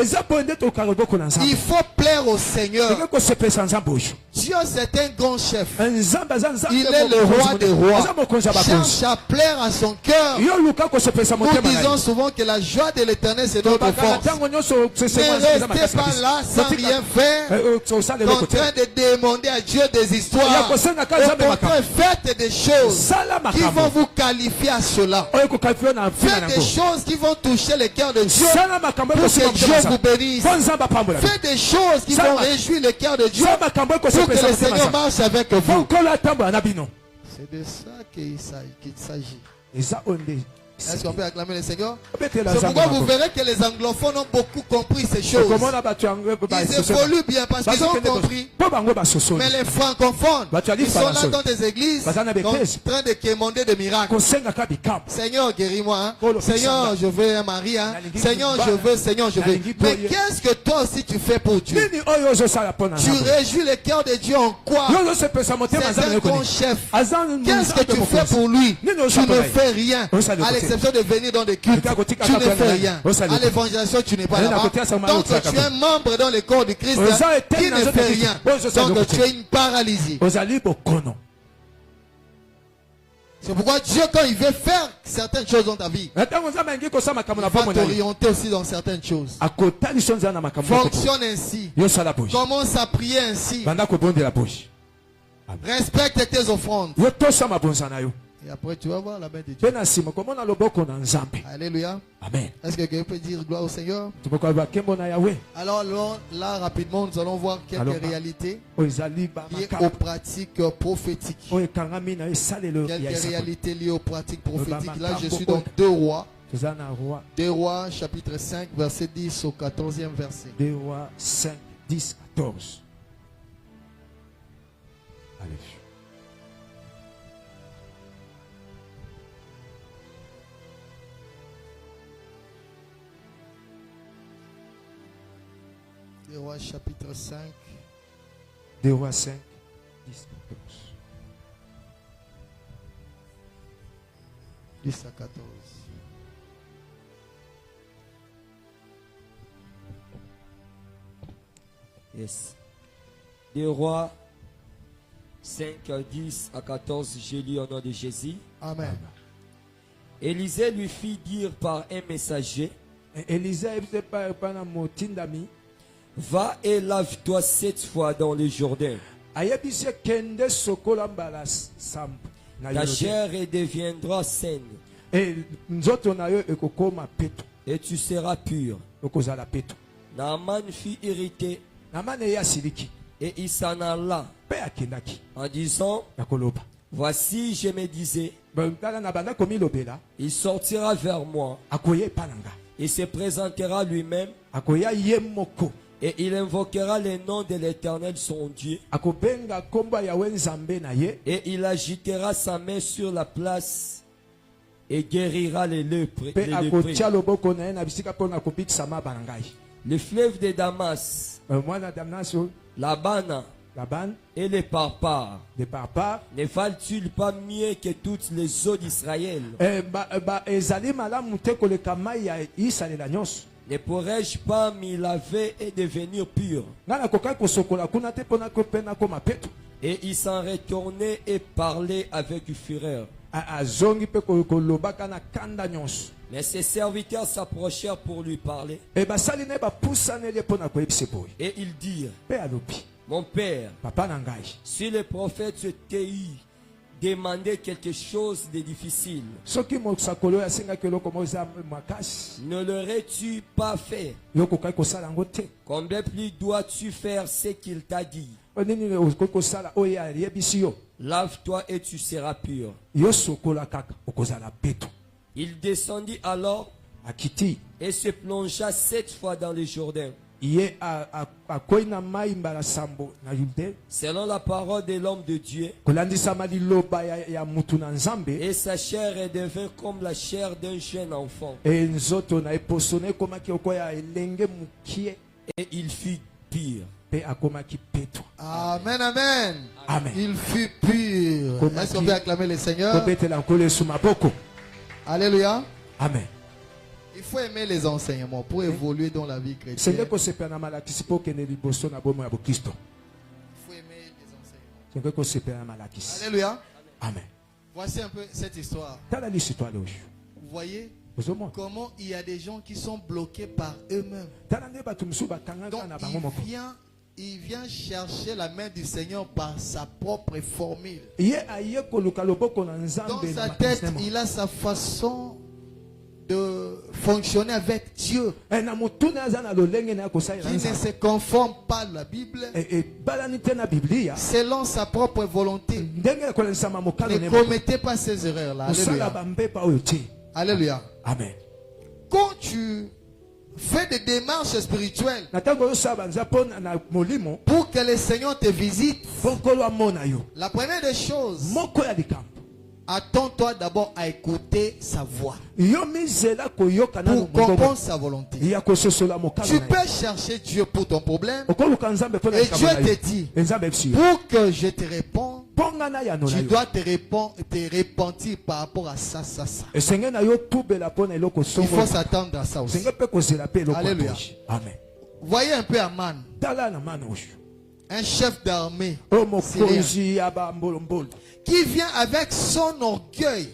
B: Il faut plaire au Seigneur. Dieu, c'est un grand chef. Il est le roi des rois. Cherche à plaire à son cœur. Nous disons souvent que la joie de l'Éternel, c'est notre force. Ne restez pas là sans rien faire, en train de demander à Dieu des histoires. Au contraire, faites des choses qui vont vous qualifier à cela. Faites des choses qui vont toucher le cœur de Dieu pour que Dieu vous bénisse. Faites des choses qui vont réjouir le cœur de Dieu pour que le Seigneur marche avec vous. C'est de ça qu'il s'agit. Est-ce qu'on peut acclamer le Seigneur? C'est pourquoi vous verrez que les anglophones ont beaucoup compris ces choses. Ils évoluent bien parce qu'ils ont compris. Mais les francophones, ils sont là dans des églises, en train de quémander des miracles. Seigneur, guéris-moi. Seigneur, je veux un mari. Seigneur, je veux. Mais qu'est-ce que toi aussi tu fais pour Dieu? Tu réjouis le cœur de Dieu en quoi? C'est un grand chef. Qu'est-ce que tu fais pour lui? Tu ne fais rien. À l'exception de venir dans des cultes, tu ne fais rien. À l'évangélisation, tu n'es pas là-bas. Donc tu es un membre dans le corps du Christ qui ne fait rien. Donc tu es une paralysie. C'est pourquoi Dieu, quand il veut faire certaines choses dans ta vie, il va t'orienter aussi dans certaines choses. Fonctionne ainsi. Commence à prier ainsi. Respecte tes offrandes. Et après, tu vas voir la main de Dieu. Alléluia.
A: Amen.
B: Est-ce que quelqu'un peut dire gloire au Seigneur? Alors là, rapidement, nous allons voir quelques réalités liées aux pratiques prophétiques. Quelques réalités liées aux pratiques prophétiques. Là, je suis dans 2 Rois. 2 Rois, chapitre 5, verset 10 au 14e verset.
A: 2 Rois 5, 10, 14. Allez.
B: 2 Rois chapitre 5.
A: 2 Rois 5, 10, 14.
B: 10 à 14.
C: Yes. 2 Rois 5, 10 à 14, je lis au nom de Jésus.
B: Amen.
C: Élisée lui fit dire par un messager, va et lave-toi 7 fois dans le Jourdain. Ta chair deviendra saine. Et tu seras pur. Naaman fut irrité. Et il s'en alla en disant, voici, je me disais, il sortira vers moi. Il se présentera lui-même. Et il invoquera le nom de l'Éternel son Dieu. Et il agitera sa main sur la place et guérira les lépreux. Le fleuve de Damas, Laban et les parpares, ne valent-ils pas mieux que toutes les eaux d'Israël? Ne pourrais-je pas m'y laver et devenir pur? Et il s'en retournait et parlait avec fureur. Mais ses serviteurs s'approchèrent pour lui parler. Et ils dirent, mon père, si le prophète t'ait demandé quelque chose de difficile, ne l'aurais-tu pas fait? Combien plus dois-tu faire ce qu'il t'a dit? Lave-toi et tu seras pur. Il descendit alors et se plongea 7 fois dans le Jourdain, selon la parole de l'homme de Dieu. Et sa chair est devenue comme la chair d'un jeune enfant. Et il fut pur.
B: Amen, amen. Amen. Il fut pur. Est-ce qu'on peut acclamer le Seigneur? Alléluia.
A: Amen.
B: Il faut aimer les enseignements pour évoluer dans la vie chrétienne. Il faut aimer les enseignements. Alléluia.
A: Amen.
B: Voici un peu cette histoire. Vous voyez comment il y a des gens qui sont bloqués par eux-mêmes. Donc il vient chercher la main du Seigneur par sa propre formule. Dans sa tête, il a sa façon de fonctionner avec Dieu. Il ne se conforme pas à la Bible selon sa propre volonté. Ne commettez pas ces erreurs-là. Alléluia. Alléluia.
A: Amen.
B: Quand tu fais des démarches spirituelles pour que le Seigneur te visite, la première des choses, attends-toi d'abord à écouter sa voix pour comprendre sa volonté. Tu peux chercher Dieu pour ton problème et Dieu te dit, pour que je te réponde, tu dois te repentir par rapport à ça, ça, ça. Il faut s'attendre à ça aussi. Alléluia.
A: Amen.
B: Voyez un peu Aman, un chef d'armée qui vient avec son orgueil,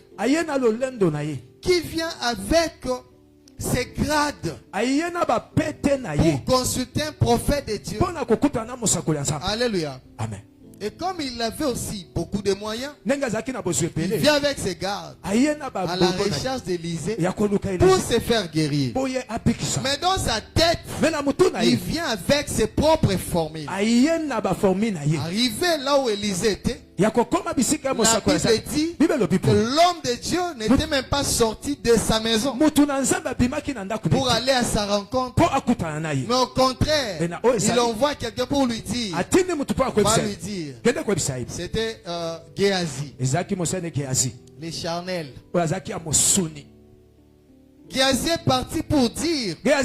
B: qui vient avec ses grades pour consulter un prophète de Dieu. Alléluia.
A: Amen.
B: Et comme il avait aussi beaucoup de moyens, il vient avec ses gardes à la recherche d'Élisée pour se faire guérir. Mais dans sa tête, il vient avec ses propres formules. Arrivé là où Élisée était, la Bible dit que l'homme de Dieu n'était même pas sorti de sa maison pour aller à sa rencontre. Mais au contraire, il envoie quelqu'un pour lui dire, c'était Géasi, les charnels. Géasi est parti pour dire à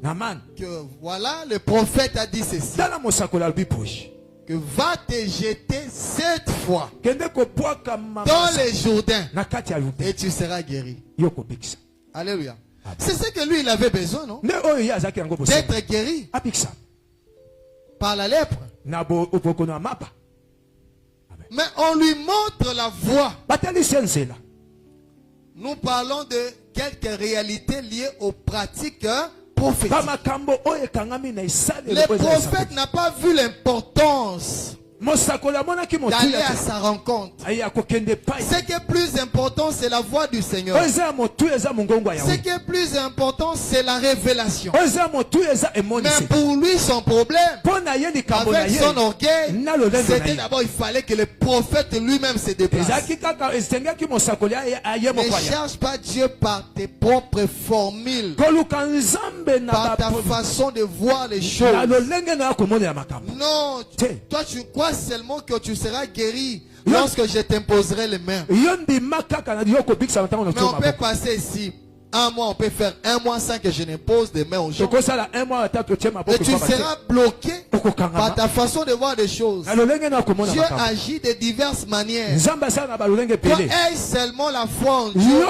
B: Aman que voilà, le prophète a dit ceci, que va te jeter 7 fois dans les Jourdains et tu seras guéri. Alléluia. C'est ce que lui il avait besoin, non? D'être guéri par la lèpre. Mais on lui montre la voie. Nous parlons de quelques réalités liées aux pratiques prophétique. Le prophète n'a pas vu l'importance d'aller à sa rencontre. Ce qui est plus important, c'est la voix du Seigneur. Ce qui est plus important, c'est la révélation. Mais pour lui, son problème, avec son orgueil, c'était d'abord, il fallait que le prophète lui-même se déplace. Ne cherche pas Dieu par tes propres formules, par ta façon de voir les choses. Non, toi tu crois seulement que tu seras guéri lorsque je t'imposerai les mains. Mais on peut passer ici Un mois, on peut faire un mois sans que je n'impose des mains aux gens. Et tu seras bloqué par ta façon de voir des choses. Dieu agit de diverses manières. Toi, aie seulement la foi en Dieu.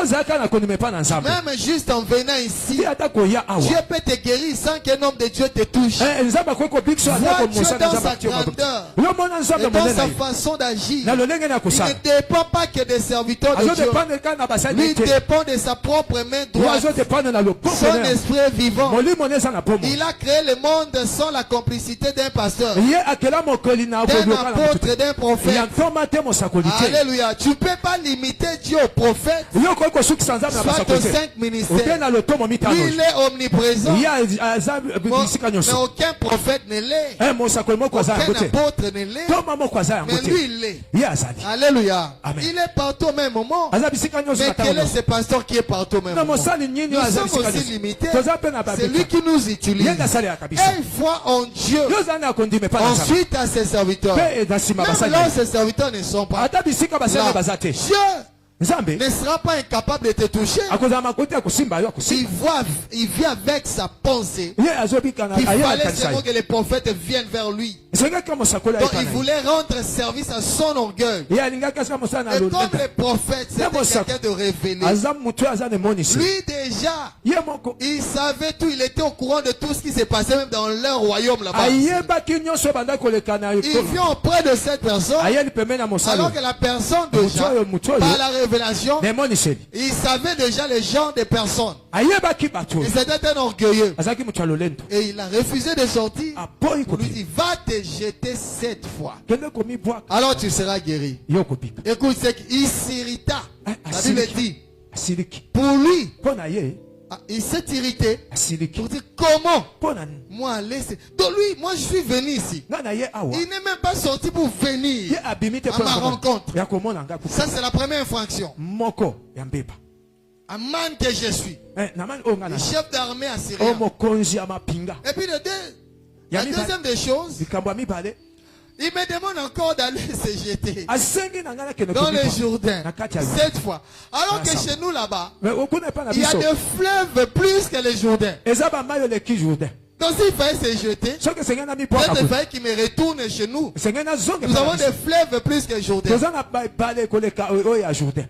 B: Même juste en venant ici, Dieu peut te guérir sans qu'un homme de Dieu te touche. Vois Dieu dans sa grandeur et dans sa façon d'agir. Il ne dépend pas que des serviteurs de Dieu. Lui dépend de sa propre main droite. Son esprit est vivant. Il a créé le monde sans la complicité d'un pasteur, d'un apôtre, d'un prophète. Alléluia. Tu ne peux pas limiter Dieu au prophète, soit aux 5 ministères. Lui, il est omniprésent. Mais aucun prophète ne l'est. Aucun apôtre ne l'est. Mais lui, il l'est. Alléluia. Il est partout au même moment. Mais quel est ce pasteur qui est partout au même moment? Nous sommes aussi limités. C'est lui qui nous utilise. Et foi en Dieu. Ensuite à ses serviteurs. Même là, ses serviteurs ne sont pas là. Dieu ne sera pas incapable de te toucher. Il vient avec sa pensée. Il fallait seulement que les prophètes viennent vers lui. Donc il voulait rendre service à son orgueil. Et comme les prophètes, c'était quelqu'un de révélé. Lui déjà, il savait tout. Il était au courant de tout ce qui s'est passé même dans leur royaume là-bas. Il vient auprès de cette personne. Alors que la personne déjà, par la révélation, il savait déjà les genres des personnes. Et c'était un orgueilleux. Et il a refusé de sortir. Pour lui dire, va te jeter 7 fois. Alors tu seras guéri. Écoute, c'est qu'il s'irrita. La Bible dit, pour lui, il s'est irrité pour dire comment moi laisser. Donc lui, moi je suis venu ici. Il n'est même pas sorti pour venir à ma rencontre. Ça c'est la première infraction. Un man que je suis. Le chef d'armée assyrien. Et puis la deuxième des choses, il me demande encore d'aller se jeter dans le Jourdain 7 fois. Alors que chez nous là-bas, il y a des fleuves plus que les Jourdains. Donc s'il fallait se jeter, peut-être il fallait qu'il me retourne chez nous. Nous avons des fleuves plus que les Jourdains.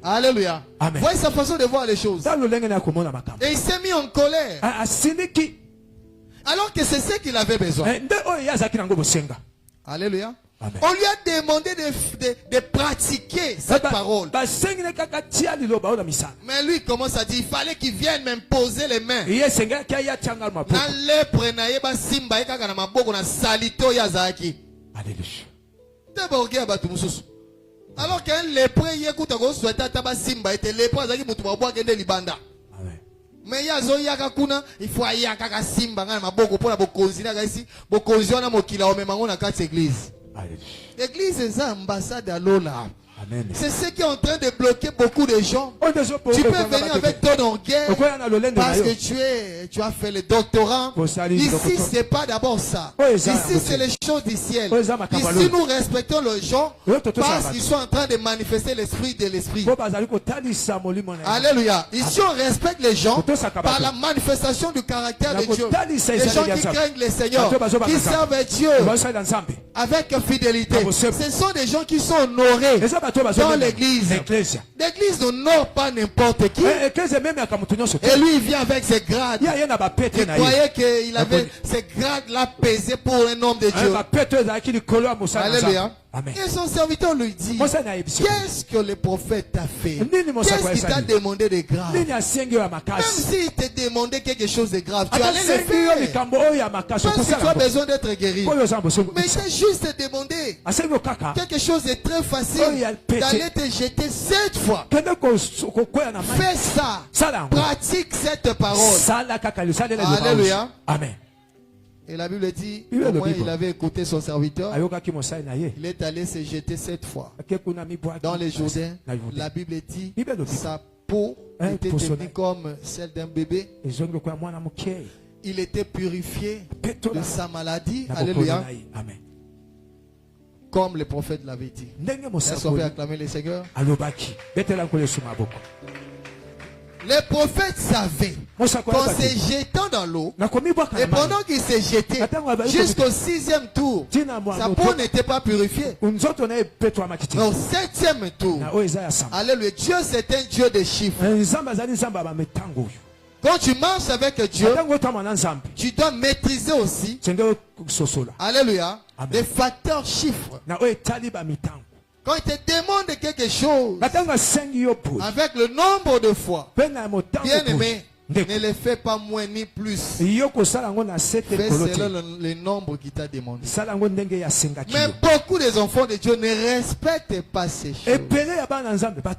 B: Alléluia. Voyez sa façon de voir les choses. Et il s'est mis en colère. Alors que c'est ce qu'il avait besoin. Alléluia. Amen. On lui a demandé de pratiquer cette parole. Mais lui commence à dire, il fallait qu'il vienne m'imposer les mains. Alors qu'un lépreux, il écoute un lépreux, mais il faut aller à Simba, l'église est l'ambassade à l'Ola. C'est ce qui est en train de bloquer beaucoup de gens. Tu peux venir avec ton orgueil parce que tu as fait le doctorat. Ici, ce n'est pas d'abord ça. Ici, c'est les choses du ciel. Ici, nous respectons les gens parce qu'ils sont en train de manifester l'esprit de l'esprit. Alléluia. Ici, on respecte les gens par la manifestation du caractère de Dieu. Les gens qui craignent le Seigneur, qui servent Dieu avec fidélité. Ce sont des gens qui sont honorés dans l'église. L'église n'honore pas n'importe qui. Et lui, il vient avec ses grades. Il croyait qu'il avait ces grades-là pesés pour un homme de Dieu. Alléluia. Amen. Et son serviteur lui dit, qu'est-ce que le prophète t'a fait? Qu'est-ce qu'il t'a demandé de grave? Même s'il te demandait quelque chose de grave, tu allais le faire. Même si tu as besoin d'être guéri. Mais il t'a juste demandé quelque chose de très facile, d'aller te jeter 7 fois. Fais ça. Pratique cette parole. Alléluia. Amen. Et la Bible dit, au moins il avait écouté son serviteur. Il est allé se jeter 7 fois dans les Jourdains. La Bible dit, sa peau était devenue comme celle d'un bébé. Il était purifié de sa maladie. Alléluia. Comme le prophète l'avait dit. Est-ce qu'on peut acclamer le Seigneur? Les prophètes savaient qu'en se jetant dans l'eau, et pendant qu'ils se jetaient jusqu'au 6e tour, sa peau n'était pas purifiée. Au 7e tour, alléluia, Dieu c'est un Dieu de chiffres. Quand tu marches avec Dieu, tu dois maîtriser aussi, alléluia, des facteurs chiffres. Quand il te demande quelque chose, avec le nombre de fois, bien aimé, ne le fais pas moins ni plus. Fais selon le nombre qu'il t'a demandé. Mais beaucoup des enfants de Dieu ne respectent pas ces choses.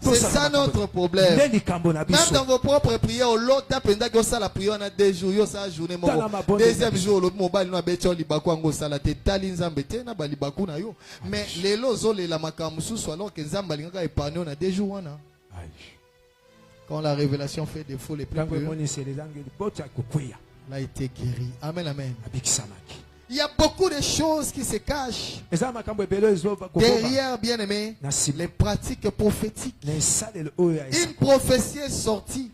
B: C'est ça notre problème. Même dans vos propres prières, l'autre a la prière en a 2 jours, deuxième jour, le mobile n'a pas mais les lots les la makamusu alors que Zambali nga épargné on a 2 jours. Quand la révélation fait défaut, les plus peu, il a été guéri. Amen, amen. Il y a beaucoup de choses qui se cachent derrière, bien aimé, les pratiques prophétiques. Une prophétie est sortie.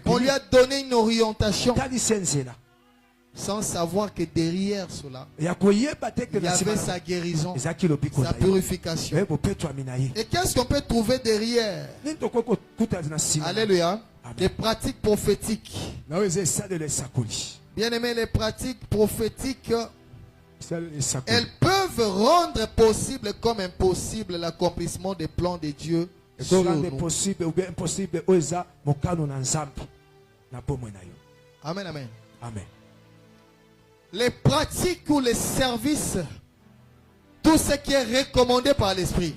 B: On lui a donné une orientation sans savoir que derrière cela, il y avait sa guérison, sa purification. Et qu'est-ce qu'on peut trouver derrière? Alléluia. Des pratiques prophétiques. Bien aimé, les pratiques prophétiques, elles peuvent rendre possible comme impossible l'accomplissement des plans de Dieu sur nous. Amen, amen.
C: Amen.
B: Les pratiques ou les services, tout ce qui est recommandé par l'esprit.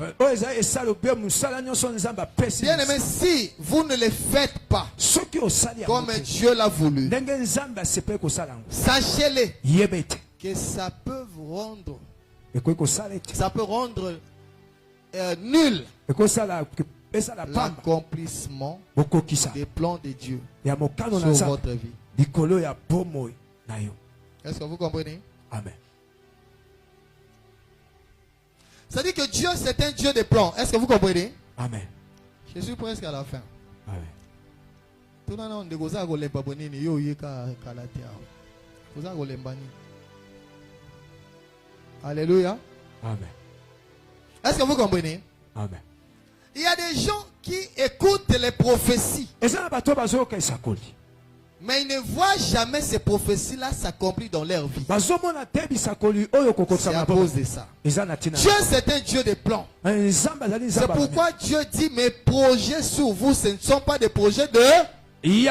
B: Bien aimé, si vous ne les faites pas comme Dieu l'a voulu, sachez-le que ça peut vous rendre, nul l'accomplissement des plans de Dieu sur votre vie. Est-ce que vous comprenez?
C: Amen.
B: Ça dit que Dieu c'est un Dieu de plans. Est-ce que vous comprenez?
C: Amen.
B: Je suis presque à la fin.
C: Amen.
B: Alléluia.
C: Amen.
B: Est-ce que vous comprenez?
C: Amen.
B: Il y a des gens qui écoutent les prophéties, mais ils ne voient jamais ces prophéties-là s'accomplir dans leur vie. C'est à cause de ça. Dieu c'est un Dieu de plans. C'est pourquoi Dieu dit mes projets sur vous, ce ne sont pas des projets de... Dieu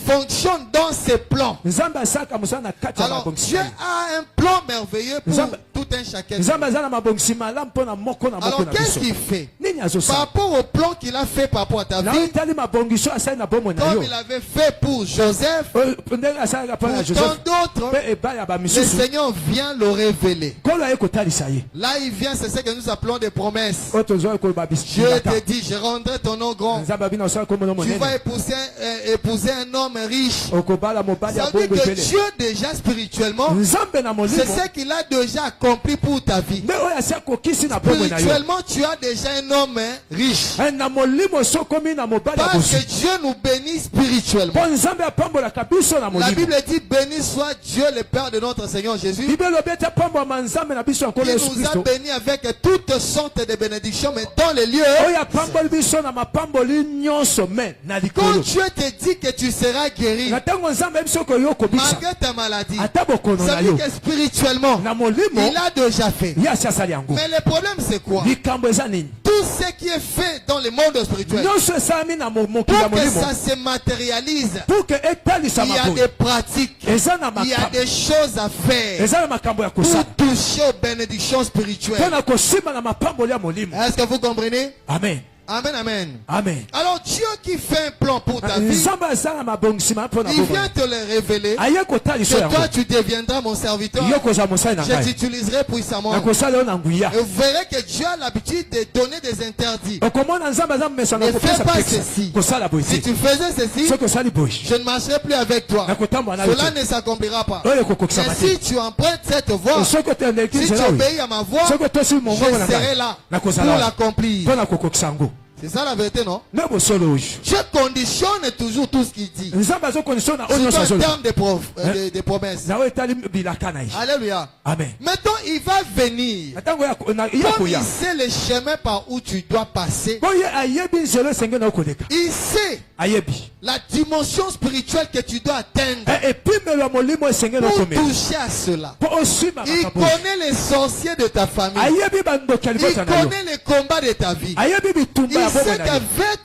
B: fonctionne dans ses plans. Alors Dieu a un plan merveilleux pour tout un chacun. Alors qu'est-ce qu'il fait par rapport au plan qu'il a fait par rapport à ta vie? Comme il avait fait pour Joseph, pour tant d'autres, le Seigneur vient le révéler. Là il vient, c'est ce que nous appelons des promesses. Dieu te dit, je rendrai ton nom grand. Tu vas épouser un homme riche. Ça veut dire que Dieu déjà spirituellement, c'est ce qu'il a déjà accompli pour ta vie. Spirituellement, tu as déjà un homme riche. Parce que Dieu nous bénit spirituellement. La Bible dit béni soit Dieu le Père de notre Seigneur Jésus. Il nous a bénis avec toutes sortes de bénédictions, mais dans les lieux. Quand Dieu te dit que tu seras guéri malgré ta maladie, ça veut dire que spirituellement il a déjà fait. Mais le problème c'est quoi? Tout ce qui est fait dans le monde spirituel, pour que ça se matérialise, il y a des pratiques, il y a des choses à faire pour toucher aux bénédictions spirituelles. Est-ce que vous comprenez?
C: Amen.
B: Amen, amen.
C: Amen.
B: Alors Dieu qui fait un plan pour ta vie, il vient te le révéler, que toi tu deviendras mon serviteur, je t'utiliserai puissamment. Et vous verrez que Dieu a l'habitude de donner des interdits. Ne fais pas ceci. Si tu faisais ceci, je ne marcherai plus avec toi. Cela ne s'accomplira pas. Mais si tu empruntes cette voie, si tu obéis à ma voix, je serai là pour l'accomplir. C'est ça la vérité, non? Dieu conditionne toujours tout ce qu'il dit. C'est en termes de promesses. Alléluia.
C: Amen.
B: Maintenant, il va venir. Comme il sait le chemin par où tu dois passer. Il sait la dimension spirituelle que tu dois atteindre pour toucher à cela. Il connaît les sorciers de ta famille. Il connaît les combats de ta vie. Il sait qu'avec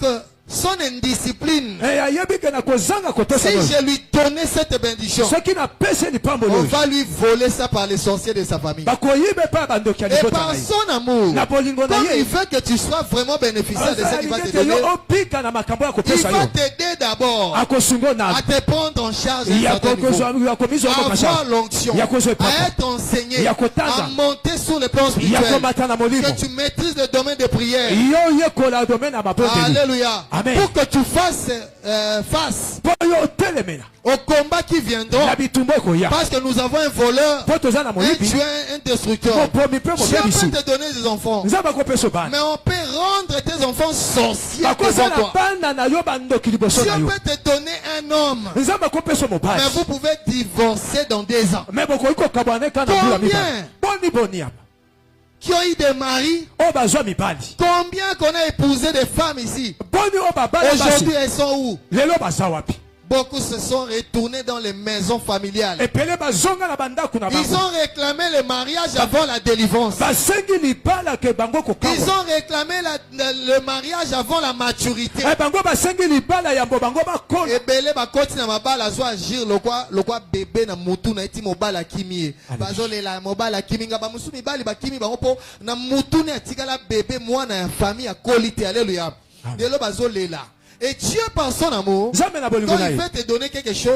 B: son indiscipline, si je lui donnais cette bénédiction, on va lui voler ça par les sorciers de sa famille. Et par son amour, comme il veut que tu sois vraiment bénéficiaire de ce qu'il va te donner, il va t'aider d'abord à te prendre en charge à avoir l'onction, à être enseigné, à monter sur le plan spirituel, que tu maîtrises le domaine de prière. Alléluia.
C: Amen.
B: Pour que tu fasses face au combat qui viendra. Parce que nous avons un voleur, un tueur, un destructeur. Dieu peut te donner des enfants, mais on peut rendre tes enfants sorciers devant toi. Dieu peut te donner un homme, mais vous pouvez divorcer dans 2 ans. Combien qui ont eu des maris? Combien qu'on a épousé des femmes ici? Aujourd'hui, elles sont où? Beaucoup se sont retournés dans les maisons familiales. Ils ont réclamé le mariage avant la délivrance. Ils ont réclamé le mariage avant la maturité. Et Dieu, par son amour, quand il veut te donner quelque chose,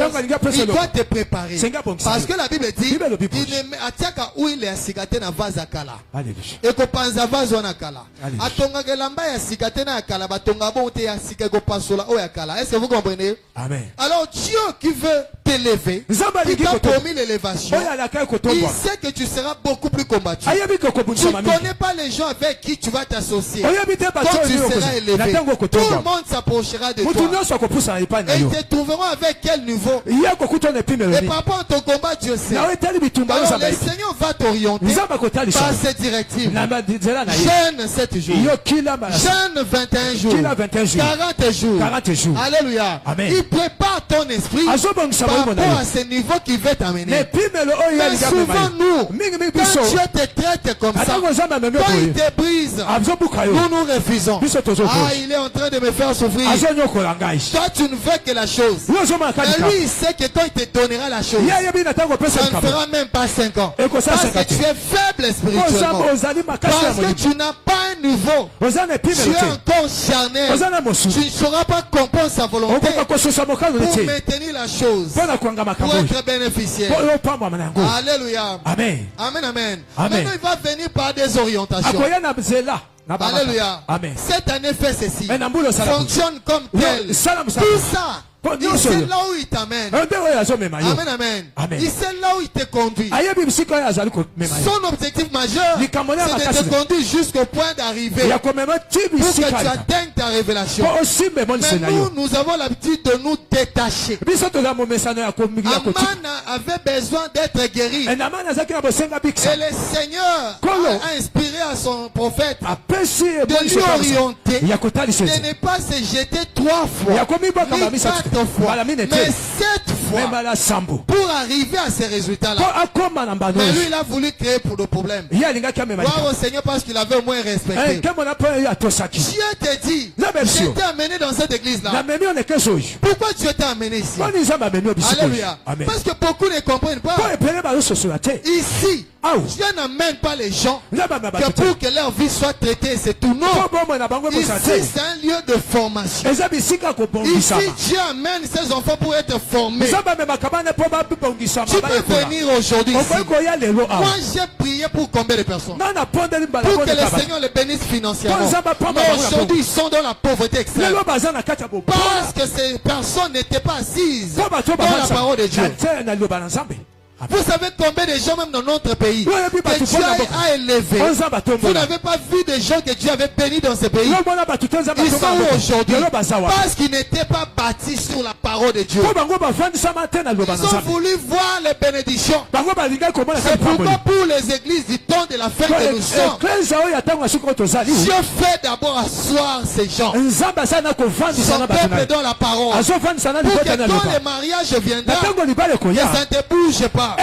B: il doit te préparer. Parce que la Bible dit, il ne attiaka où il est asigate na vaza kala. Et ko panza vazo na kala. Atonga gelamba ya sigate na kala, batonga bon te ya sigate pasola o ya kala. Est-ce que vous comprenez?
C: Amen.
B: Alors Dieu qui veut t'élever, il t'a promis l'élévation. Il sait que tu seras beaucoup plus combattu. Tu ne connais pas les gens avec qui tu vas t'associer. Quand tu seras élevé, tout le monde s'approchera de toi. Et ils te trouveront avec quel niveau. Et par rapport à ton combat, Dieu sait. Alors le Seigneur va t'orienter par ses directives. Jeûne 7 jours. Jeûne 21 jours. 40 jours. Alléluia. Il prépare ton esprit par rapport à ce niveau qu'il veut t'amener. Mais souvent nous, quand Dieu te traite comme ça, quand il te brise, nous refusons. Ah, il est en train de me faire souffrir. Toi tu ne veux que la chose. Mais lui il sait que quand il te donnera la chose, ça ne fera même pas 5 ans. Parce que tu es faible spirituellement. Parce que tu n'as pas un niveau. Tu es encore charnel. Tu ne sauras pas comprendre sa volonté pour maintenir la chose, pour être bénéficiaire. Alléluia.
C: Amen.
B: Amen, amen. Maintenant il va venir par des orientations. Alléluia. Cette année fait ceci. Fonctionne comme tel. Tout ça. Il sait là où il t'amène. Amen, amen. Il sait là où il te conduit. Son objectif majeur, c'est de te conduire jusqu'au point d'arriver pour que tu atteignes ta révélation. Mais nous avons l'habitude de nous détacher. Aman avait besoin d'être guéri. Et le Seigneur a inspiré à son prophète de lui orienter, de ne pas se jeter 3 fois, ni 4 fois, mais 7 fois pour arriver à ces résultats-là. Mais lui, il a voulu créer pour le problème. Gloire au Seigneur parce qu'il avait au moins respecté. Dieu te dit, je t'ai amené dans cette église-là. Pourquoi Dieu t'a amené ici? Alléluia. Parce que beaucoup ne comprennent pas. Ici, Dieu n'amène pas les gens que pour que leur vie soit traitée, c'est tout. Non. Ici, c'est un lieu de formation. Ici, Dieu amène ses enfants pour être formés. Tu peux venir aujourd'hui ici. Moi, j'ai prié pour combien de personnes? Pour que le Seigneur les bénisse financièrement. Mais aujourd'hui, ils sont dans la pauvreté extrême. Parce que ces personnes n'étaient pas assises dans la parole de Dieu. Vous savez combien de gens même dans notre pays que Dieu a élevé. Vous n'avez pas vu des gens que Dieu avait bénis dans ce pays. Ils sont où aujourd'hui? Parce qu'ils n'étaient pas bâtis sur la parole de Dieu. Ils ont voulu voir les bénédictions. C'est pourquoi pour les églises du temps de la fin que nous sommes, Dieu fait d'abord asseoir ces gens. Son peuple dans la parole. Pour que quand les mariages viendront, que ça ne te bouge pas.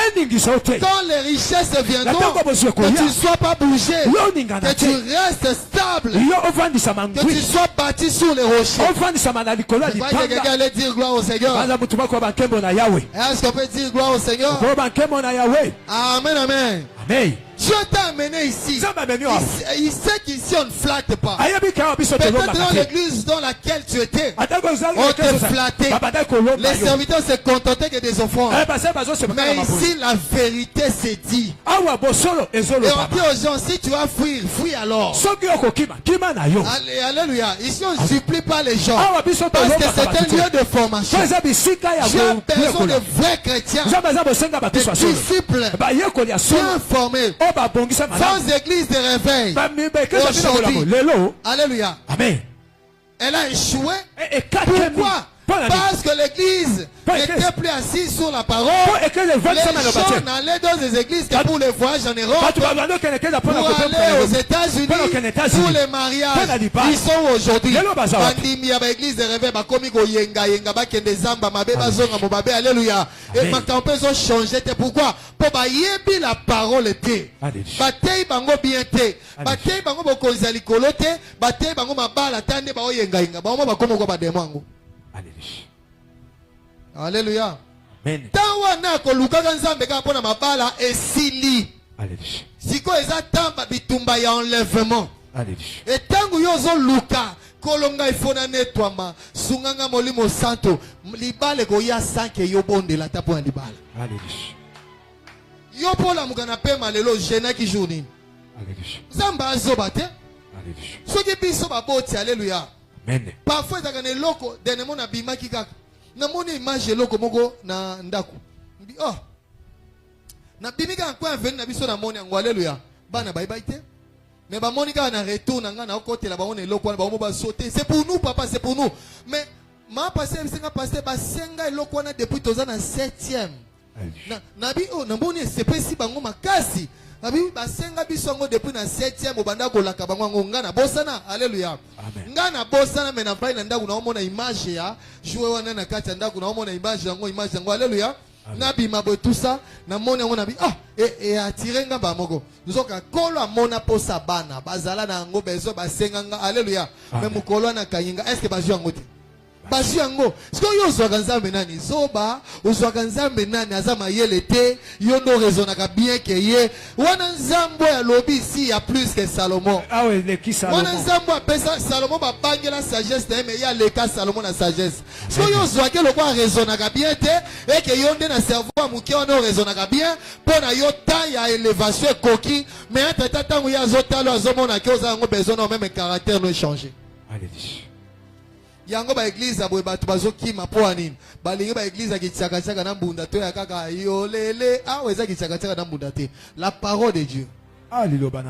B: Quand les richesses viendront, que tu ne sois pas bougé, que tu restes stable, que tu sois bâti sur les rochers. Je crois que quelqu'un allait dire gloire au Seigneur. Est-ce qu'on peut dire gloire au Seigneur? Amen, amen.
C: Amen.
B: Dieu t'a amené ici. Il sait qu'ici on ne flatte pas. Peut-être dans l'église dans laquelle tu étais, on te flattait. Les serviteurs se contentaient que des offrandes. Mais ici, la vérité s'est dit. Et on dit aux gens, si tu vas fuir, fuis alors. Alléluia. Ici, on ne supplie pas les gens. Parce que c'est un lieu de formation. J'ai besoin de vrais chrétiens, de disciples bien formés. Sans église de réveil. Aujourd'hui, alléluia.
C: Amen.
B: Elle a échoué. Pourquoi? Parce que l'église n'était plus assise sur la parole. Les gens n'allaient dans des églises que pour les voyages en Europe, pour aller aux États-Unis, pour les mariages. Ils sont aujourd'hui. L'église de réveil, alléluia. Et ma campagne ont changé. Pourquoi? Pour que la parole était. Bataille bango bien té. Bataille bango bokonzali kolote. Bataille bango mabala tande ba oyenga yenga. Ba omo ba komo ko ba demango. Alléluia.
C: Amen.
B: Tawa na ko lukaka nzambe ka pona mabala esili.
C: Alléluia.
B: Siko eza tamba bitumba ya enlèvement.
C: Alléluia.
B: Et tangu yozo luka kolonga ifona netwama sunganga molimo santo libale ko ya sanke yobonde la tapo ya libala.
C: Alléluia.
B: Yopola mukana pema lelo jena ki journée.
C: Alléluia.
B: Zamba azobate.
C: Alléluia.
B: Soki biso baboti alléluia.
C: Amen.
B: Parfois ezaka loko denemo na bimaki kaka. Na moni image loko moko na ndako. Mbi oh. Na bimika kwa venu na biso na moni yango alléluia. Bana bye bye te. Mais ba moni ka na retour na nga na côté la ba on loko ba mo ba sauter. C'est pour nous papa, c'est pour nous. Mais ma passé bisinga passé ba senga loko na depuis toza na 7e. Na bi oh na moni c'est pas si bango makasi. Nabi basenga bisongo depuis na 7e obanda ko laka bango ngana bosana alléluia. Ngana bosana mena fly na ndaku na omona image ya jouer wana na kati ndaku na omona image yango alléluia. Nabi mabo tout ça na mona ngo nabi et attirer ngamba moko. Nzoka kolo amona posa bana bazala na ngo bezo basenga nga alléluia. Même kolo na kayinga est-ce que bazu yango te? Bazu yango. Siko yo zo ganzambe nani zoba, uzo ganzambe nani azama yele te, yo no raisonnaka bien que ye. Wana nzambo ya lobi ici y a plus que Salomon.
C: Ah ouais, le qui Salomon.
B: Wana nzambo apesa Salomon ba bangela sagesse mais y a le cas Salomon na sagesse. Siko yo zo ke lo kwa raisonnaka bien te et que yo nde na cerveau muke ono raisonnaka bien pona yo ta ya élévation coquille mais entre temps ya zotalo azomona ke ozango besoin no même caractère no changer.
C: Alléluia.
B: Yango ba église aboye batu bazokima po anini balingi ba église akichaka na mbunda to ya kaka yolele weza kichaka na mbunda te la parole de Dieu.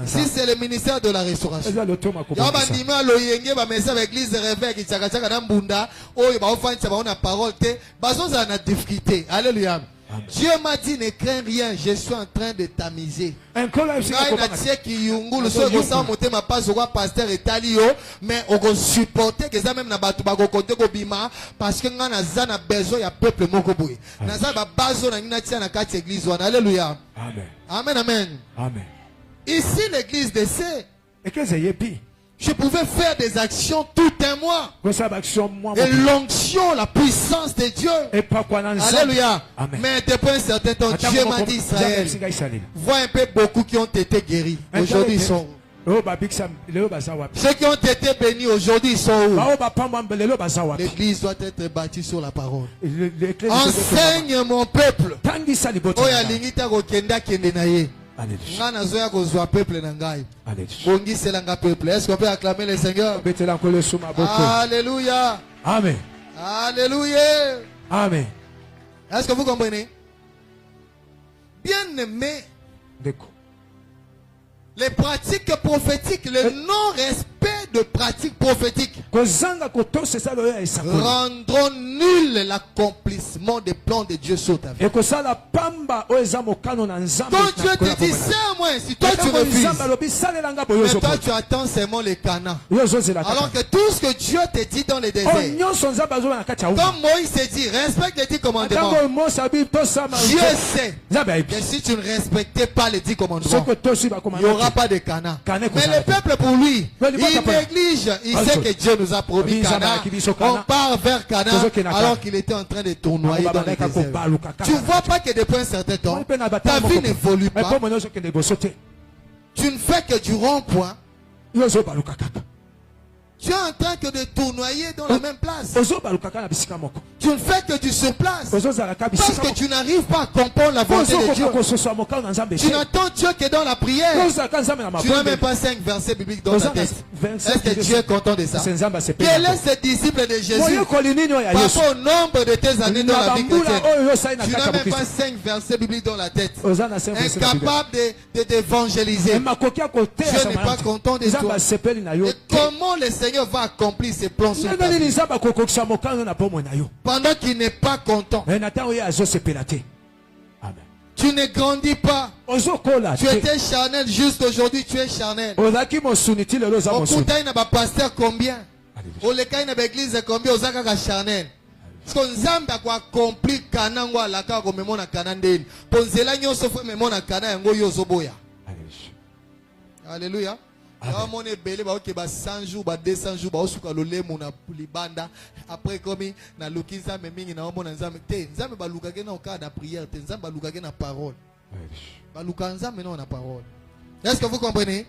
B: Si c'est le ministère de la restauration yaba ndima lo yenge ba mesa ba église de réveil kichaka na mbunda oyo ba ofanisa ba ona parole te bazoza na difficulté. Alléluia. Dieu m'a dit ne crains rien, je suis en train de t'amuser. Mais on supporter que ça même na batu ba côté ko bima parce que ngana zana besoin ya peuple moko boy. Na za ba bazo na ngina tia na kati église wana. Alléluia.
C: Amen.
B: Amen amen.
C: Amen.
B: Ici l'église de C.
C: Et que c'est yepi.
B: Je pouvais faire des actions tout un mois. Et l'onction, la puissance de Dieu. Alléluia.
C: Amen.
B: Mais depuis un certain temps, Dieu m'a dit Israël. Vois un peu beaucoup qui ont été guéris. Aujourd'hui, ils sont où? Ceux qui ont été bénis aujourd'hui, ils sont où? L'église doit être bâtie sur la parole. Enseigne mon peuple. Ngana zoya kozwa peuple na ngai. Bongisa nga peuple. Est-ce qu'on peut acclamer le Seigneur? Alléluia.
C: Amen.
B: Alléluia.
C: Amen.
B: Est-ce que vous comprenez? Bien-aimé, les pratiques prophétiques, le non-respect de pratiques prophétiques rendront nul l'accomplissement des plans de Dieu sur ta vie. Quand Dieu te dit, serre-moi ainsi, toi tu refuses. Mais toi tu attends seulement les canards. Alors que tout ce que Dieu te dit dans les déserts, comme Moïse s'est dit, respecte les 10 commandements. Dieu sait que si tu ne respectais pas les 10 commandements, il n'y aura pas de Cana. Mais le peuple pour lui, il néglige. Il sait que Dieu nous a promis Cana. On part vers Cana alors qu'il était en train de tournoyer dans les déserts. Tu ne vois pas que depuis un certain temps, ta vie n'évolue pas. Tu ne fais que du rond-point. Tu es en train que de tournoyer dans la même place. Tu ne fais que du surplace. Parce que tu n'arrives pas à comprendre la volonté de Dieu. Tu n'attends Dieu que dans la prière. Tu n'as même pas 5 versets bibliques dans ta tête. Est-ce que Dieu est content de ça? Quel est ce disciple de Jésus? Par rapport au nombre de tes années dans la vie chrétienne, tu n'as même pas 5 versets bibliques dans la tête. Incapable d'évangéliser. Dieu n'est pas content de toi. Et comment le Seigneur va accomplir ses plans sur ta vie pendant qu'il n'est pas content? Tu ne grandis pas. Tu étais charnel juste aujourd'hui, tu es charnel. Okutai na ba pasteur combien? Olekai na ba église combien? Ozaka charnel. Parce que Nzamba kwa accomplir kanango alaka ko memona kanandeni. Ponzela nyoso fo memona kana yango yozo boya. Alléluia. Mon belé ba oke ba 100 jours ba 200 jours ba osuka lolemo na libanda après comme na lukiza memingi na omona nzambe te nzambe ba lukake na okada prière te nzambe ba lukake na parole ba luka nzambe na parole. Est-ce que vous comprenez?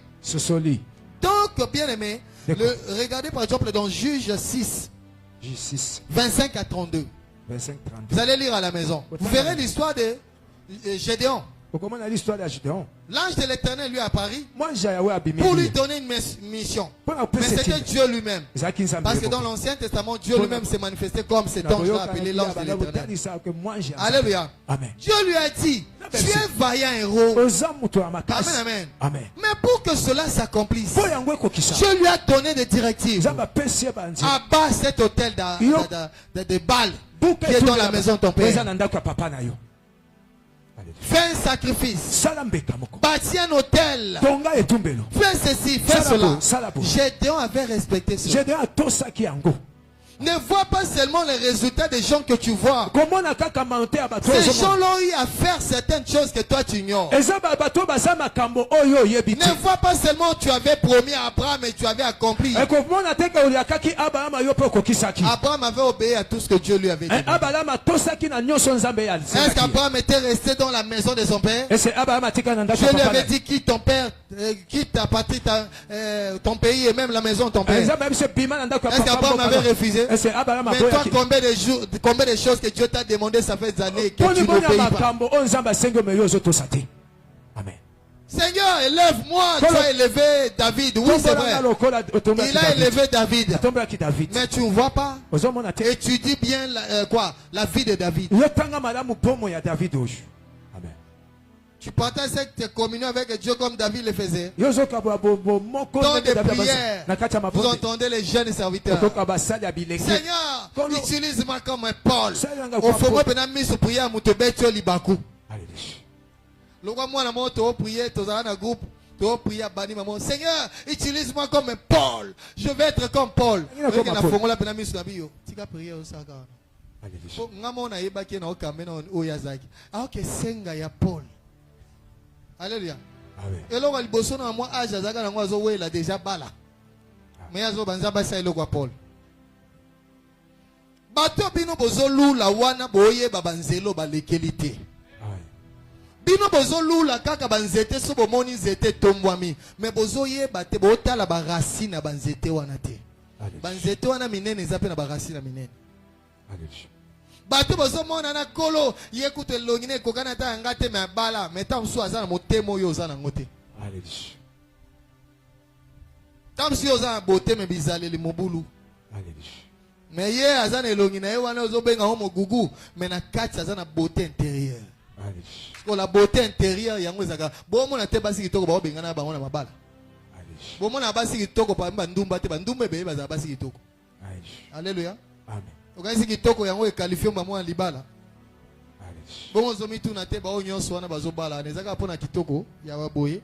B: Donc bien aimé, regardez par exemple dans Juge 6 25 à 32. Vous allez lire à la maison. Vous verrez l'histoire de Gédéon. L'ange de l'Éternel lui a apparu pour lui donner une mission. Mais c'était Dieu lui-même. Parce que dans l'Ancien Testament, Dieu lui-même s'est manifesté comme cet ange-là appelé l'ange de l'Éternel. Alléluia. Dieu lui a dit, tu es vaillant héros. Amen, amen. Mais pour que cela s'accomplisse, Dieu lui a donné des directives. Abat cet hôtel de Baal qui est dans la maison de ton père. Fais un sacrifice. Bâtis un hôtel. Fais ceci, fais cela. Gédéon avait respecté cela. Ne vois pas seulement les résultats des gens que tu vois. Ces gens l'ont eu à faire certaines choses que toi tu ignores. Ne vois pas seulement tu avais promis à Abraham et tu avais accompli. Abraham avait obéi à tout ce que Dieu lui avait dit. Est-ce qu'Abraham était resté dans la maison de son père? Dieu lui avait dit quitte ton père, quitte ta patrie, ton pays et même la maison de ton père. Est-ce qu'Abraham avait refusé? Mais toi, combien de choses que Dieu t'a demandé, ça fait des années que tu n'obéis pas. Amen. Seigneur, élève-moi. Tu as élevé David. Oui, c'est vrai. Il a élevé David. Mais tu ne vois pas. Et tu dis bien la vie de David. Tu partages cette communion avec Dieu comme David le faisait. Dans des prières, vous entendez les jeunes serviteurs. Seigneur, utilise-moi comme un Paul. Au fond, moi, je suis prière à Moutobetio Libaku. Seigneur, utilise-moi comme un Paul. Je vais être comme Paul. Alléluia. Et là, il bosse dans moi, âge, il a déjà bala. Mais il y a un Paul. Bato bino bozolu la wana boye babanzelo ba lekelité. Bino bozolu la kaka banzete so bomoni zete tombwami. Mais bozoye bate bota la ba racine banzete wana te. Banzete wana minene zape na ba racine minene. Alléluia. Bato bozo mona na kolo yekute longine kokana ta ngate me bala meta msu azana motemo yo zana ngote. Alléluia. Tam si ozana bote me bizale li mobulu. Alléluia. Mais hier azana longine e wana ozo benga homo gugu mais na kati azana beauté intérieure. Parce que la beauté intérieure, il y a un bon mon a te basi kitoko ba bengana ba on a mabala. Bon mon a basi kitoko pa ndumba te ndumba be ba basi kitoko. Alléluia. Amen. Okanisi kitoko yango e qualifié ba mo libala. Bon ozomi tu na te ba o nyonso wana bazobala nezaka pona kitoko ya baboye.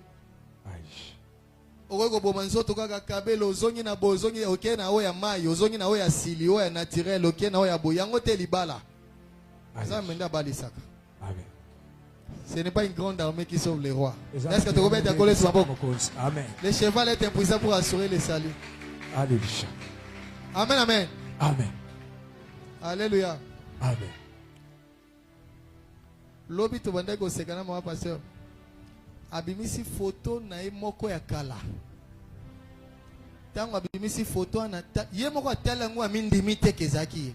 B: Ogo bo manzoto kaka kabelo ozongi na bozongi oke na o ya mai ozongi na o ya sili o ya naturel oke na o ya boyango te libala. Ça menda balisaka. Amen. Ce n'est pas une grande armée qui sauve les rois. Est-ce que tu remets ta colère sur la boque? Amen. Le cheval est impuissant pour assurer le salut. Alléluia. Amen, amen. Amen. Alléluia. Amen. Lobi to bande ko sekana mo pasteur. Abimisi photo na ye moko ya kala. Tango abimisi photo na ye moko atala ngo amindimi te kezaki.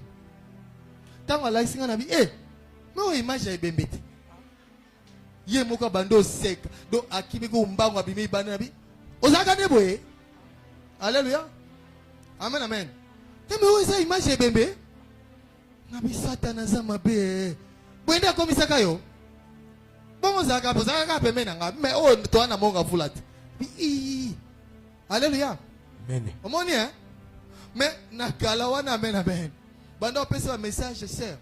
B: Tango la singa na bi no image ya bembete. Ye moko bando seka do akimi ko mbango abimi bana na bi. Ozaka ne boye. Alléluia. Amen, amen. Teme o esa image ya bembe. Na bi satana za mabe. Bwenda komisaka yo. Bon zaka pozaka peme na nga mais o to na monga fulat. Alléluia. Amen. Omoni mais na kala wana amen, amen. Bando pesa message sœur.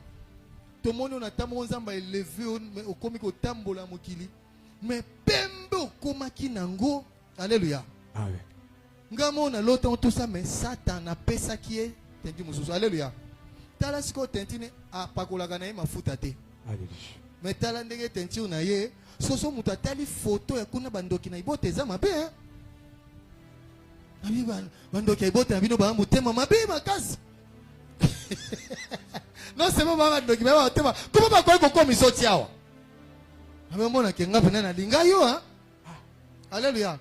B: Tout le monde on a tamo nzamba élevé au komi ko tambola mokili. Mais pembe o komaki nango. Alléluia. Amen. Ngamo na loto tout ça mais Satan a pesa qui est tenti mususu. Alléluia. Tala siko tentine a pakolaka na ye mafuta te. Alléluia. Mais tala ndenge tenti una ye soso muta tali photo ya kuna bandoki na ibote za mabe Abi bandoki ibote na bino ba mutema mabe makasi. Non c'est pas bandoki mais mutema comment ba ko komi soti awa. Amen mona ke ngape na linga yo Alléluia.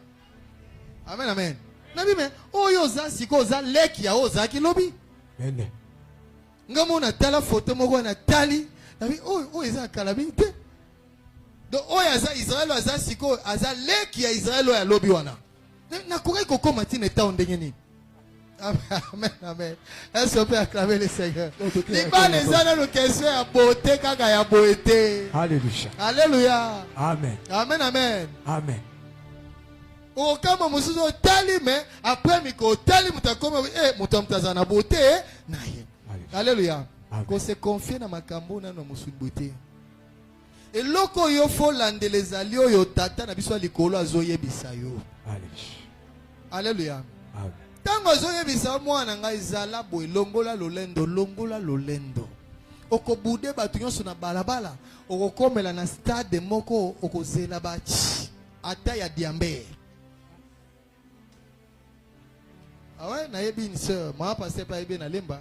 B: Amen, amen. Nabi me oyo za siko za leki ya oza ki lobi. Amen. Ngamo na tala photo moko na tali nabi oyo eza kalabi te. Do oyo za Israël aza siko aza leki ya Israël ya lobi wana. Na kokai koko matine ta ondenge ni. Amen, amen. Est-ce qu'on peut acclamer le Seigneur? Les balles ont le question à beauté kaka ya beauté. Alléluia. Alléluia. Amen. Amen, amen. Amen. O kama musuzo tali mais après miko tali mutakoma mutamtaza na beauté na ye. Alléluia. Ko se confier na makambo na no musu beauté. Et loko yo fo lande les alio yo tata na biso likolo azoye bisayo. Alléluia. Alléluia. Amen. Tango zoye bisa mwana ngai zala boy longola lolendo. Okobude batu nyonso na balabala, okokomela na stade moko okozela bachi ata ya diambe. Ah ouais, na yebi une sœur, moi passé pas yebi na lemba.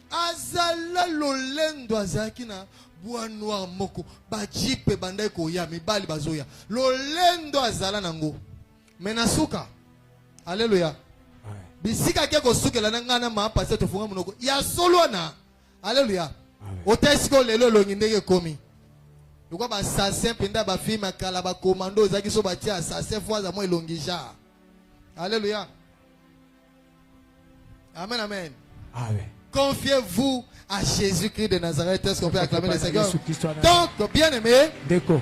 B: Azala lolendo azaki na bois noir moko, ba jipe bandai ko ya mibali bazoya. Lolendo azala nango. Menasuka. Alléluia. Bisika keko sukela na ngana ma passer to funga munoko ya solo na. Alléluia. Otesiko lelo longindeke komi. Lukwa ba assassin pinda ba fi makala ba commando zaki so ba tia assassin fois za mo elongija. Alléluia. Amen, amen. Amen. Confiez-vous à Jésus-Christ de Nazareth. Est-ce qu'on peut acclamer le Seigneur? Donc, bien aimé,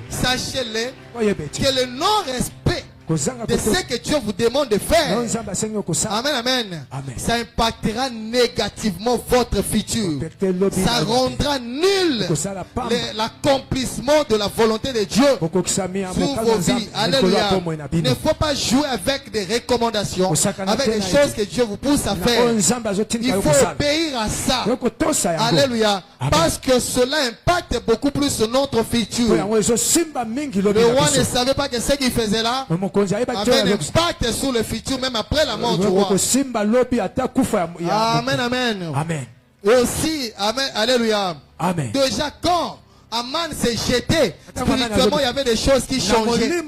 B: sachez-le que le non-respect de ce que Dieu vous demande de faire, amen, amen, ça impactera négativement votre futur. Ça rendra nul l'accomplissement de la volonté de Dieu sur vos vies. Alléluia. Il ne faut pas jouer avec des recommandations, avec des choses que Dieu vous pousse à faire. Il faut obéir à ça. Alléluia. Parce que cela impacte beaucoup plus sur notre futur. Le roi ne savait pas que ce qu'il faisait là avait un impact sur le futur même après la mort du roi. Amen, amen. Amen. Et aussi, amen, alléluia. Amen. Déjà quand Aman s'est jeté, spirituellement il y avait des choses qui changeaient.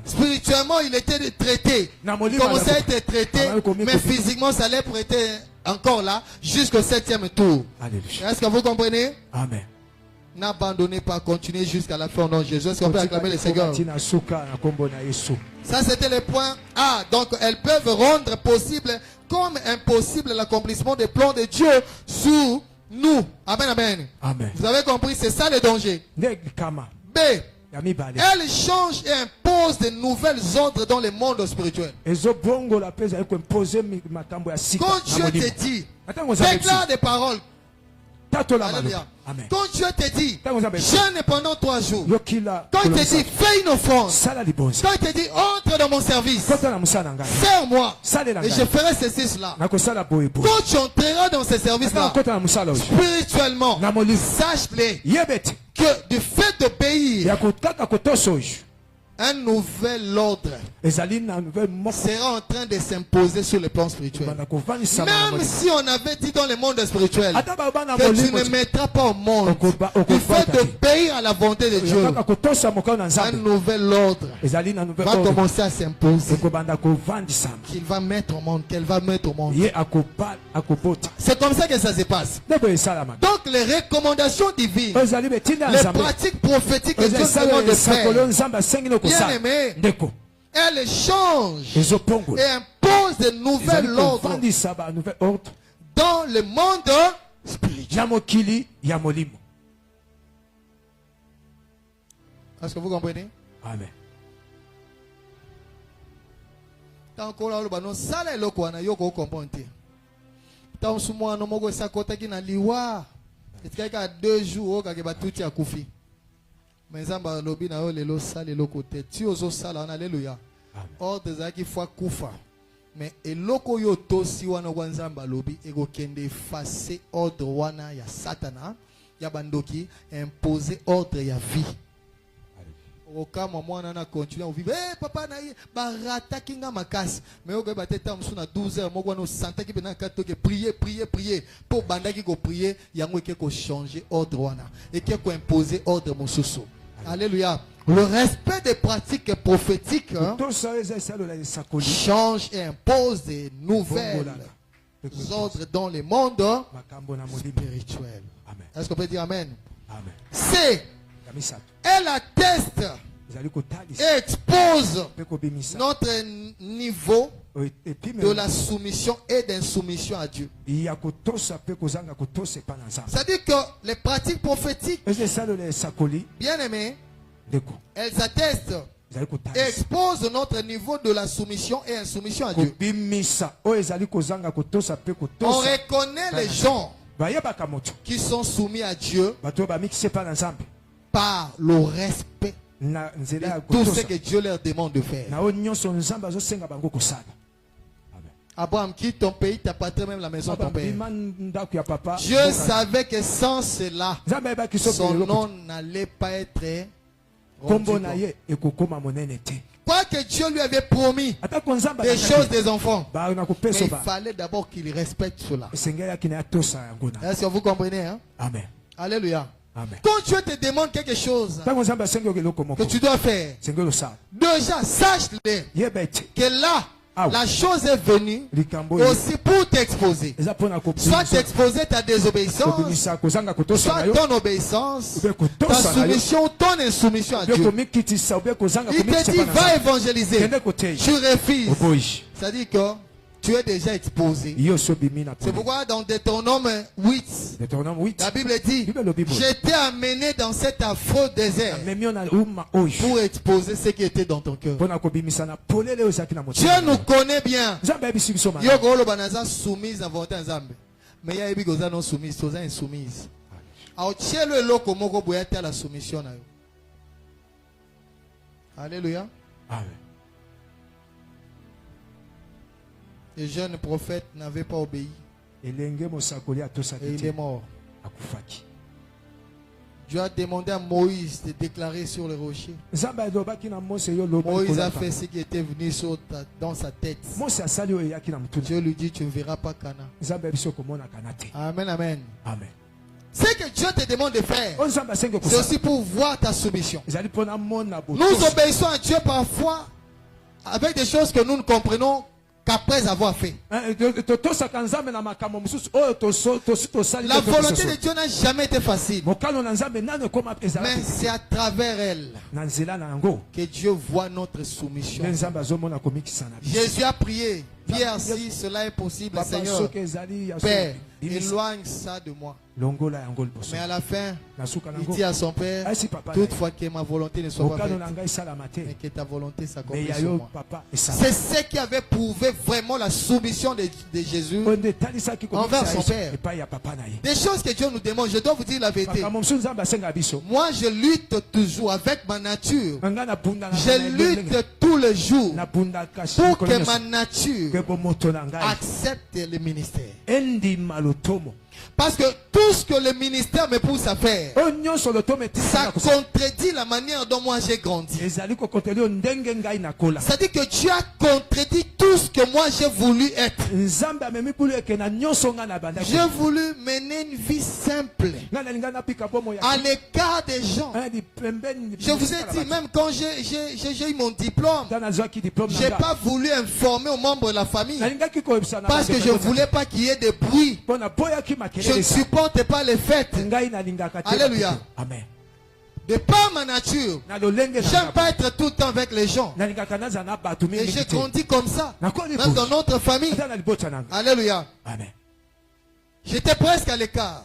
B: Spirituellement il était traité. Il commençait à être traité, mais physiquement ça allait prêter encore là jusqu'au 7e tour. Est-ce que vous comprenez? Amen. N'abandonnez pas, continuez jusqu'à la fin au nom de Jésus. Est-ce qu'on peut acclamer le Seigneur? Ça c'était le point A. Donc elles peuvent rendre possible comme impossible l'accomplissement des plans de Dieu sous Nous. Amen, amen.
A: Amen.
B: Vous avez compris, c'est ça le danger. B. Elle change et impose de nouvelles ordres dans le monde spirituel. Quand Dieu te dit, déclare des paroles. Alléluia. Quand Dieu te dit, jeûne pendant 3 jours. Quand il te dit, fais une offrande. Quand il te dit, entre dans mon service. Sers-moi. Et je ferai ceci, cela. Quand tu entreras dans ce service-là, spirituellement, sache-le que du fait d'obéir, un nouvel ordre sera en train de s'imposer sur le plan spirituel. Même si on avait dit dans le monde spirituel que tu ne mettras pas au monde, du fait d'obéir à la volonté de Dieu, un nouvel ordre va commencer à s'imposer, qu'il va mettre au monde, qu'elle va mettre au monde. C'est comme ça que ça se passe. Donc les recommandations divines, les pratiques prophétiques que Dieu demande de faire, bien aimé, elle change et impose de nouvelles ordres dans le monde spirituel. Est-ce que vous comprenez?
A: Amen.
B: Tant qu'on a le banon, ça là le quoi na yoko comprendre. Tant souvent no moko sa kota ki na liwa. Et kaka 2 jours ka ke ba tuti a kufi. Mais zamba lobi na yo lelo sale lo côté. Ti ozo sala na alléluia. Ordre za ki fois kufa. Mais eloko yo tosi wana kwa nzamba lobi ego kende effacer ordre wana ya satana ya bandoki imposer ordre ya vie. Okama mwana na continuer vivre. Eh papa na ye barata kinga makasi. Mais ogo ba teta msuna 12h moko no santa ki bena ka toke prier pour banda ki ko prier yango ke ko changer ordre wana et ke ko imposer ordre mosusu. Alléluia. Le respect des pratiques prophétiques change et impose des nouvelles ordres dans le monde spirituel. Est-ce qu'on peut dire amen?
A: Amen.
B: C'est elle atteste et expose notre niveau de la soumission et d'insoumission à Dieu. C'est-à-dire que les pratiques prophétiques, bien aimés, elles attestent et exposent notre niveau de la soumission et insoumission à Dieu. On reconnaît les gens qui sont soumis à Dieu par le respect de tout ce que Dieu leur demande de faire. Abraham, quitte ton pays, ta patrie, même la maison de ton père. Dieu savait que sans cela, son nom n'allait pas être rendu. Quoi que Dieu lui avait promis des choses des enfants, mais il fallait d'abord qu'il respecte cela. Est-ce que vous comprenez? Hein?
A: Amen.
B: Alléluia.
A: Amen.
B: Quand Dieu te demande quelque chose que tu dois faire, déjà sache-le que là, la chose est venue aussi pour t'exposer. Soit t'exposer ta désobéissance, soit ton obéissance, ta soumission, ton insoumission à Dieu. Il te dit, va évangéliser. Tu refuses. C'est-à-dire que tu es déjà exposé. C'est pourquoi dans Deutéronome 8, la Bible dit, j'étais amené dans cet affreux désert pour exposer ce qui était dans ton cœur. Dieu nous connaît bien. Yoko banaza soumise à volonté nzambe. Mais il y a des gens non soumises, ils insoumises. Alors tiens le loko moko boyate à la soumission na yo. Alléluia.
A: Amen.
B: Le jeune prophète n'avait pas obéi. Et il est mort. Dieu a demandé à Moïse de déclarer sur le rocher. Moïse a fait ce qui était venu dans sa tête. Dieu lui dit, tu ne verras pas Cana. Amen, amen.
A: Amen.
B: Ce que Dieu te demande de faire, c'est aussi pour voir ta soumission. Nous obéissons à Dieu parfois avec des choses que nous ne comprenons qu'après avoir fait. La volonté de Dieu n'a jamais été facile. Mais c'est à travers elle que Dieu voit notre soumission. Jésus a prié. Pierre, si cela est possible, Seigneur, Père, éloigne ça de moi. Mais à la fin, il dit à son père, toutefois que ma volonté ne soit pas faite, mais que ta volonté s'accomplisse sur moi. C'est ce qui avait prouvé vraiment la soumission de Jésus envers son père. Des choses que Dieu nous demande, je dois vous dire la vérité. Moi, je lutte toujours avec ma nature. Je lutte tous les jours pour que ma nature accepte le ministère. Parce que tout ce que le ministère me pousse à faire, ça contredit la manière dont moi j'ai grandi. C'est-à-dire que Dieu a contredit tout ce que moi j'ai voulu être. J'ai voulu mener une vie simple, à l'écart des gens. Je vous ai dit, même quand j'ai eu mon diplôme, je n'ai pas voulu informer aux membres de la famille. Parce que je ne voulais pas qu'il y ait de bruit. Je ne supporte pas les fêtes. Alléluia.
C: Amen.
B: De par ma nature, j'aime pas être tout le temps avec les gens. Et j'ai grandi comme ça. Même dans notre famille. Alléluia.
C: Amen.
B: J'étais presque à l'écart.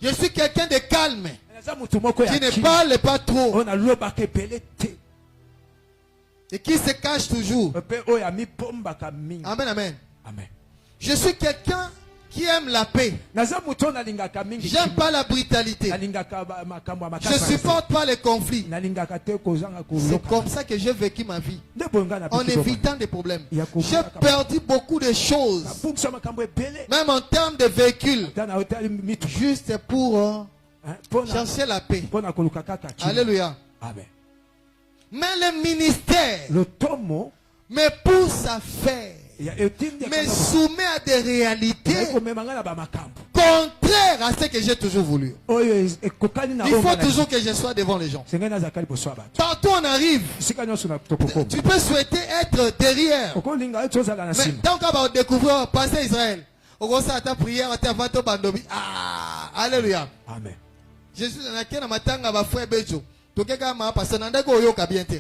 B: Je suis quelqu'un de calme, qui ne parle pas trop et qui se cache toujours. Amen, amen.
C: Amen.
B: Je suis quelqu'un qui aime la paix. J'aime pas la brutalité. Je supporte pas les conflits. C'est comme ça que j'ai vécu ma vie, en évitant des problèmes. J'ai perdu beaucoup de choses, même en termes de véhicules, juste pour chercher la paix. Alléluia.
C: Amen.
B: Mais le ministère me pousse à faire, me soumet à des réalités contraires à ce que j'ai toujours voulu. Il faut toujours que je sois devant les gens. Partout on arrive, tu peux souhaiter être derrière, mais tant qu'on va découvrir, passer à Israël, on va ta prière, alléluia.
C: Amen.
B: Jésus n'a qu'un matin à ma frère Bejo. Tu as ma personne n'a pas eu bien te.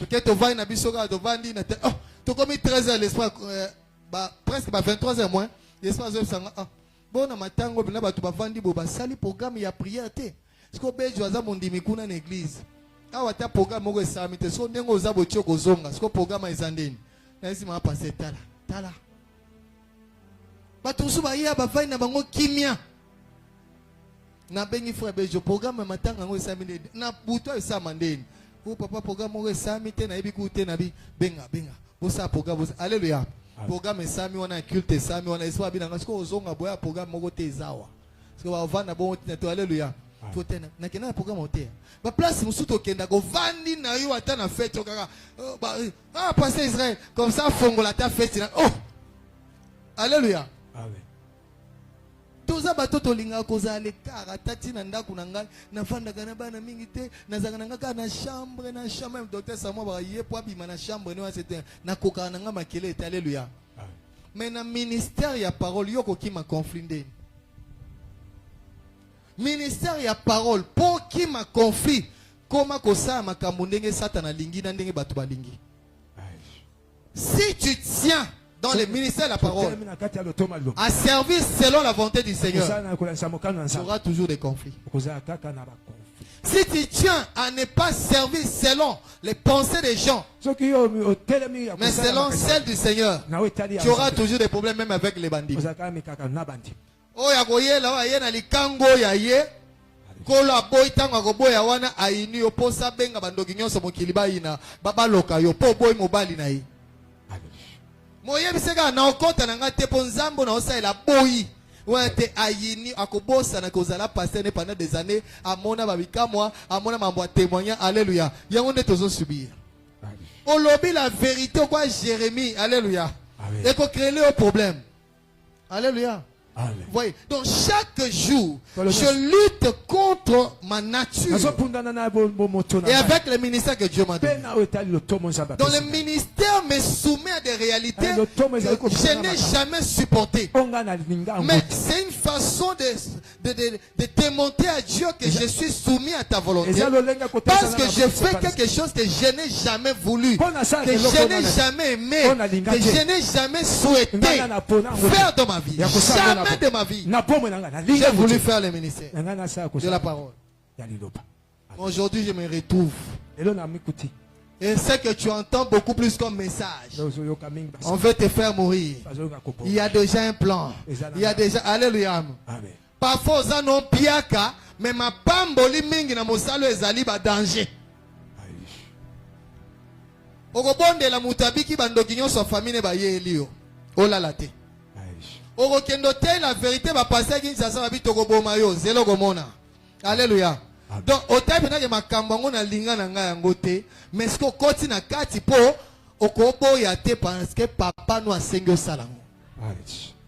B: Tu as vas na bisoga tu vas dire oh tu comme 13 heures l'espoir presque 23 heures moins l'espoir je sanga bon na matango bina ba tu ba vandi bo ba sali programme ya prière te. Parce que Bejo aza mondimi kuna na église. Awa ta programme mo esami te so ndengo za bo choko zonga. Parce que programme ezandeni. Na isi ma passer tala. Ba tu su ba ya ba vai na bango kimia. Na bengi frère Bejo programme matanga ngo esami na buto esama ndeni. Ou papa programme ngo esami te na ebiku te na bi benga bosa programme alléluia. Programme esami wana culte esami wana eswa bi na ngo ozonga boya programme ngo te ezawa. Parce que va vana bon to alléluia. Faut tena na kena programme hotel. Ba place musuto kenda go vandi na yo ata na fête kaka passer Israël comme ça fongola ta fête. Oh alléluia.
C: Amen.
B: Toza batoto linga koza le kara tati na ndaku na ngai na fanda kana bana mingi te na zanga ngaka na chambre même docteur Samuel ba yepo abima na chambre ne wa c'était na koka na nga makele et alléluia. Mais na ministère ya parole yoko ki ma conflit ndeni. Ministère ya parole pour qui ma conflit koma kosa makambo ndenge satana lingi na ndenge batu balingi. Si tu tiens dans le ministère de la parole, à servir selon la volonté du Seigneur, tu auras toujours des conflits. Si tu tiens à ne pas servir selon les pensées des gens, mais selon celles du Seigneur, tu auras toujours des problèmes même avec les bandits. Oh ya goye la wa ye na likango ya ye kolo aboy tanga go boya wana aini yo posa benga bandogi nyonso mokili bayina baba loka yo po boy mobali na ye. Moye bisega na okota na ngate po nzambo na osa la boyi wate ayini akobosa na kozala passer ne pendant des années amona babikamwa amona mambo témoignage alléluia yango ne tozo subir. Olobi la vérité quoi Jérémie alléluia et ko créer le problème alléluia. Voyez, donc chaque jour, je lutte contre ma nature et avec le ministère que Dieu m'a donné. Dans le ministère me soumet à des réalités que je n'ai jamais supportées. Mais c'est une façon de démontrer à Dieu que je suis soumis à ta volonté. Parce que je fais quelque chose que je n'ai jamais voulu, que je n'ai jamais aimé, que je n'ai jamais souhaité faire dans ma vie. Jamais de ma vie. J'ai voulu faire le ministère de la parole. Aujourd'hui, je me retrouve. Et c'est que tu entends beaucoup plus comme message. On veut te faire mourir. Il y a déjà un plan. Il y a déjà... Alléluia. Parfois, on non piaka, mais ma pamboli mingi na mosalo ezali ba danger. Okobonde la mutabiki bandokinyo sa famille ba yelio. Olalate. Okokendo te la vérité va passer qui ça va bito koboma yo zelo komona. Alléluia. Donc au type na ke makambo ngo na linga na nga yango te, mais ce ko koti na kati po okoboya te parce que papa no asengo salango.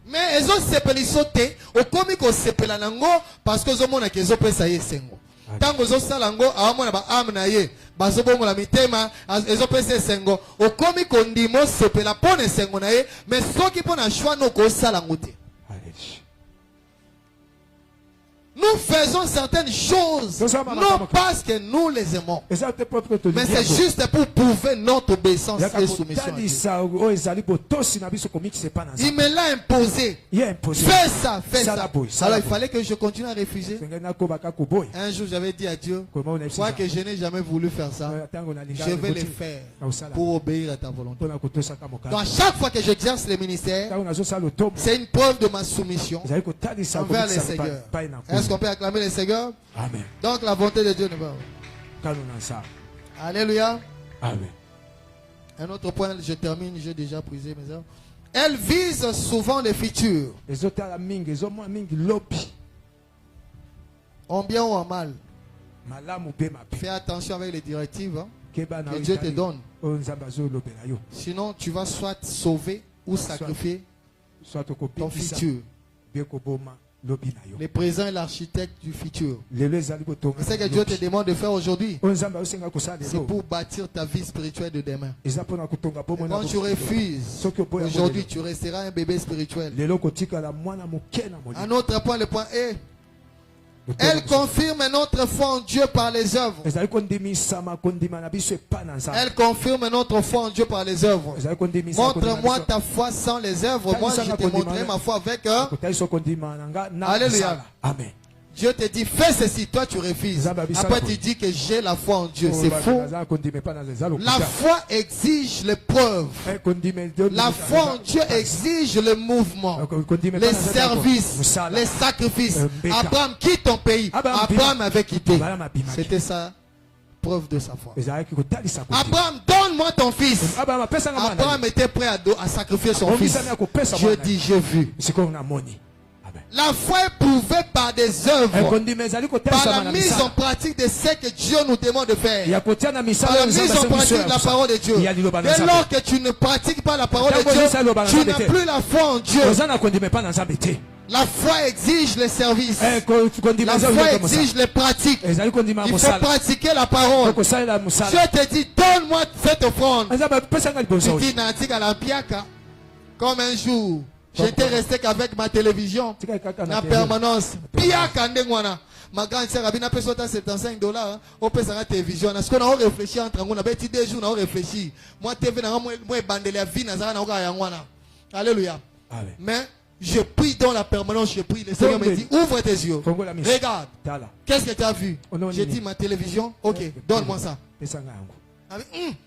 B: Mais ezo sepeliso te okomi ko sepela nango parce que ozomona ke ezo pesa ye sengo. Tango zo salango awamona ba amna ye bazo bongo la mitema ezo pesa sengo okomi ko ndimo sepela pone sengo na ye mais soki pona choix no ko salango te. Nous faisons certaines choses, non parce que nous les aimons, mais c'est juste pour prouver notre obéissance et soumission à Dieu. Il me l'a imposé. Fais ça, fais ça. Alors il fallait que je continue à refuser. Un jour j'avais dit à Dieu, quoi que je n'ai jamais voulu faire ça, je vais le faire pour obéir à ta volonté. Donc à chaque fois que j'exerce le ministère, c'est une preuve de ma soumission envers les Seigneurs. Est-ce qu'on peut acclamer le Seigneur?
C: Amen.
B: Donc la volonté de Dieu ne va pas. Alléluia.
C: Amen.
B: Un autre point, je termine, j'ai déjà brisé mes heures. Elle vise souvent les futurs. En bien ou en mal. Fais attention avec les directives que Dieu te donne. Sinon, tu vas soit sauver ou sacrifier ton futur. Le présent est l'architecte du futur. C'est ce que Dieu te demande de faire aujourd'hui. C'est pour bâtir ta vie spirituelle de demain. Et quand tu refuses, aujourd'hui tu resteras un bébé spirituel. Un autre point, le point E. Elle confirme notre foi en Dieu par les œuvres. Elle confirme notre foi en Dieu par les œuvres. Montre-moi ta foi sans les œuvres. Moi, je te montrerai ma foi avec eux. Alléluia.
C: Amen.
B: Dieu te dit, fais ceci, toi tu refuses. Après tu dis que j'ai la foi en Dieu. C'est faux. La foi exige les preuves. La foi en Dieu exige le mouvement, les services, les sacrifices. Abraham quitte ton pays. Abraham avait quitté. C'était ça. Preuve de sa foi. Abraham, donne-moi ton fils. Abraham était prêt à sacrifier son fils. Dieu dit, j'ai vu. La foi est prouvée par des œuvres, par la mise en pratique de ce que Dieu nous demande de faire, par la mise en pratique de la parole de Dieu. Dès lors que tu ne pratiques pas la parole de Dieu, tu n'as plus la foi en Dieu. La foi exige les services. La foi exige les pratiques. Il faut pratiquer la parole. Dieu te dit, donne-moi cette offrande. Tu dis, Natika la piaka, comme un jour. J'étais resté qu'avec ma télévision, la permanence. Piaka ndengwana. Ma grande sœur a bien appelé ça $75. On peut sa télévision. Est-ce qu'on a réfléchi entre nous? On a dit 2 jours, on a réfléchi. Moi, TV, moi, bandé la vie, alléluia. Mais je prie dans la permanence, je prie. Le Seigneur me dit, ouvre tes yeux. Regarde. Qu'est-ce que tu as vu? J'ai dit ma télévision. Ok, donne-moi ça.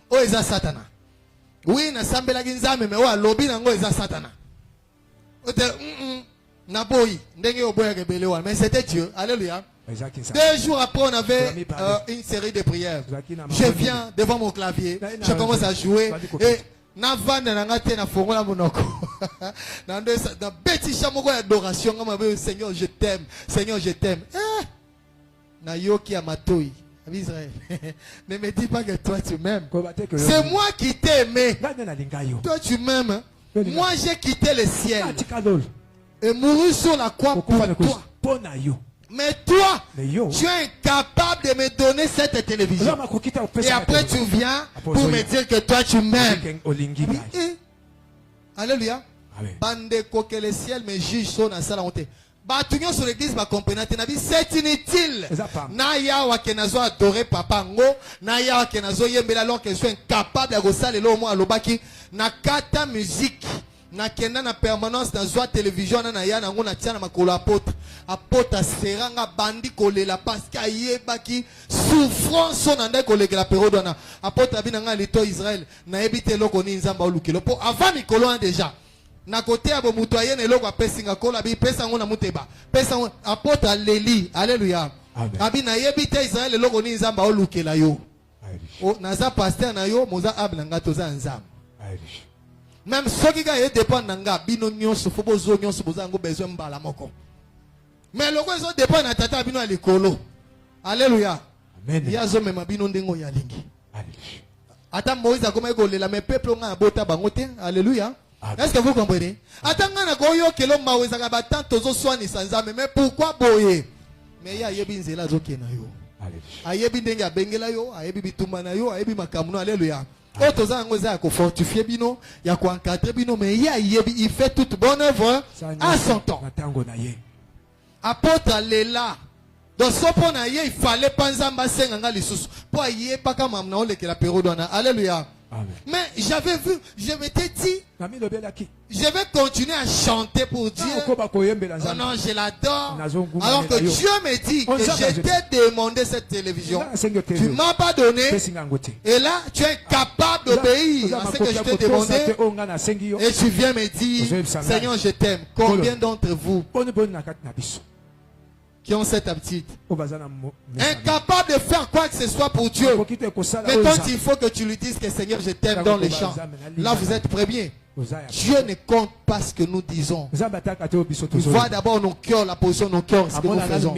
B: Oh, ils ont Satana. Oui, na sambela ginzame, mais ouais, lobby nango ils ont Satana. Mais c'était Dieu. Alléluia. 2 jours après, on avait une série de prières. Je viens devant mon clavier. Je commence à jouer. Et Seigneur, je t'aime. Seigneur, je t'aime. Ne me dis pas que toi tu m'aimes. C'est moi qui t'ai aimé. Toi tu m'aimes. Moi j'ai quitté le ciel et mouru sur la croix pour toi. Mais toi, tu es incapable de me donner cette télévision. Et après tu viens pour me dire que toi tu m'aimes. Alléluia. Bande que le ciel me juge son asala honte. Batunion sur l'église va comprendre. C'est inutile. Naya wa kenazo adorer papa ngo. Naya wa kenazo yembela alors que je suis incapable de gosaler le mo alobaki. Na kata musique. Na kenda na permanence dans zoa télévision na ya na ngona tia na makolo apôtre. Apôtre seranga bandi kolela parce qu'ayebaki souffrance son anda kolega la période na. Apôtre abinanga lito Israël. Na ebite loko ni nzamba olukelo. Po avant mikolo déjà. Na côté abo mutoyen eloko apesinga kola bi pesa ngona muteba. Pesa apôtre Léli. Alléluia. Abi na yebite Israël eloko ni nzamba olukela yo. O naza pasteur na yo moza ablanga toza nzamba. Même ceux qui gagnent dépendent d'anga bino nyonso fobo zo nyonso boza ngo besoin mbala moko. Mais le quoi zo dépend na tata bino alikolo. Alléluia. Amen. Ya zo mema bino ndengo ya lingi. Alléluia. Ata Moïse akoma ekolela me peuple nga bota bango te. Alléluia. Est-ce que vous comprenez? Ata nga na koyo kelo maweza ka batant tozo swani sanzame mais pourquoi boye? Mais ya yebi nzela zo kena yo. Alléluia. Ayebi ndenge abengela yo, ayebi bitumba na yo, ayebi makamuno. Alléluia. Fortifier bino, il y a quoi encadrer bino, mais il fait toute bonne œuvre à son temps. Apôtre Léla, dans ce point il fallait pas nzamba senga lisusu. Pour y pas comme amna ole que la période on a. Alléluia. Mais j'avais vu, je m'étais dit, je vais continuer à chanter pour Dieu. Oh non, je l'adore. Alors que Dieu me dit que je t'ai demandé cette télévision. Tu ne m'as pas donné. Et là, tu es capable d'obéir à ce que je t'ai demandé. Et tu viens me dire, Seigneur, je t'aime. Combien d'entre vous qui ont cette aptitude, incapable de faire quoi que ce soit pour Dieu, mais quand il faut que tu lui dises que Seigneur je t'aime dans les champs, là vous êtes premier. Dieu ne compte pas ce que nous disons. Il voit d'abord nos cœurs, la position de nos cœurs, ce que nous faisons.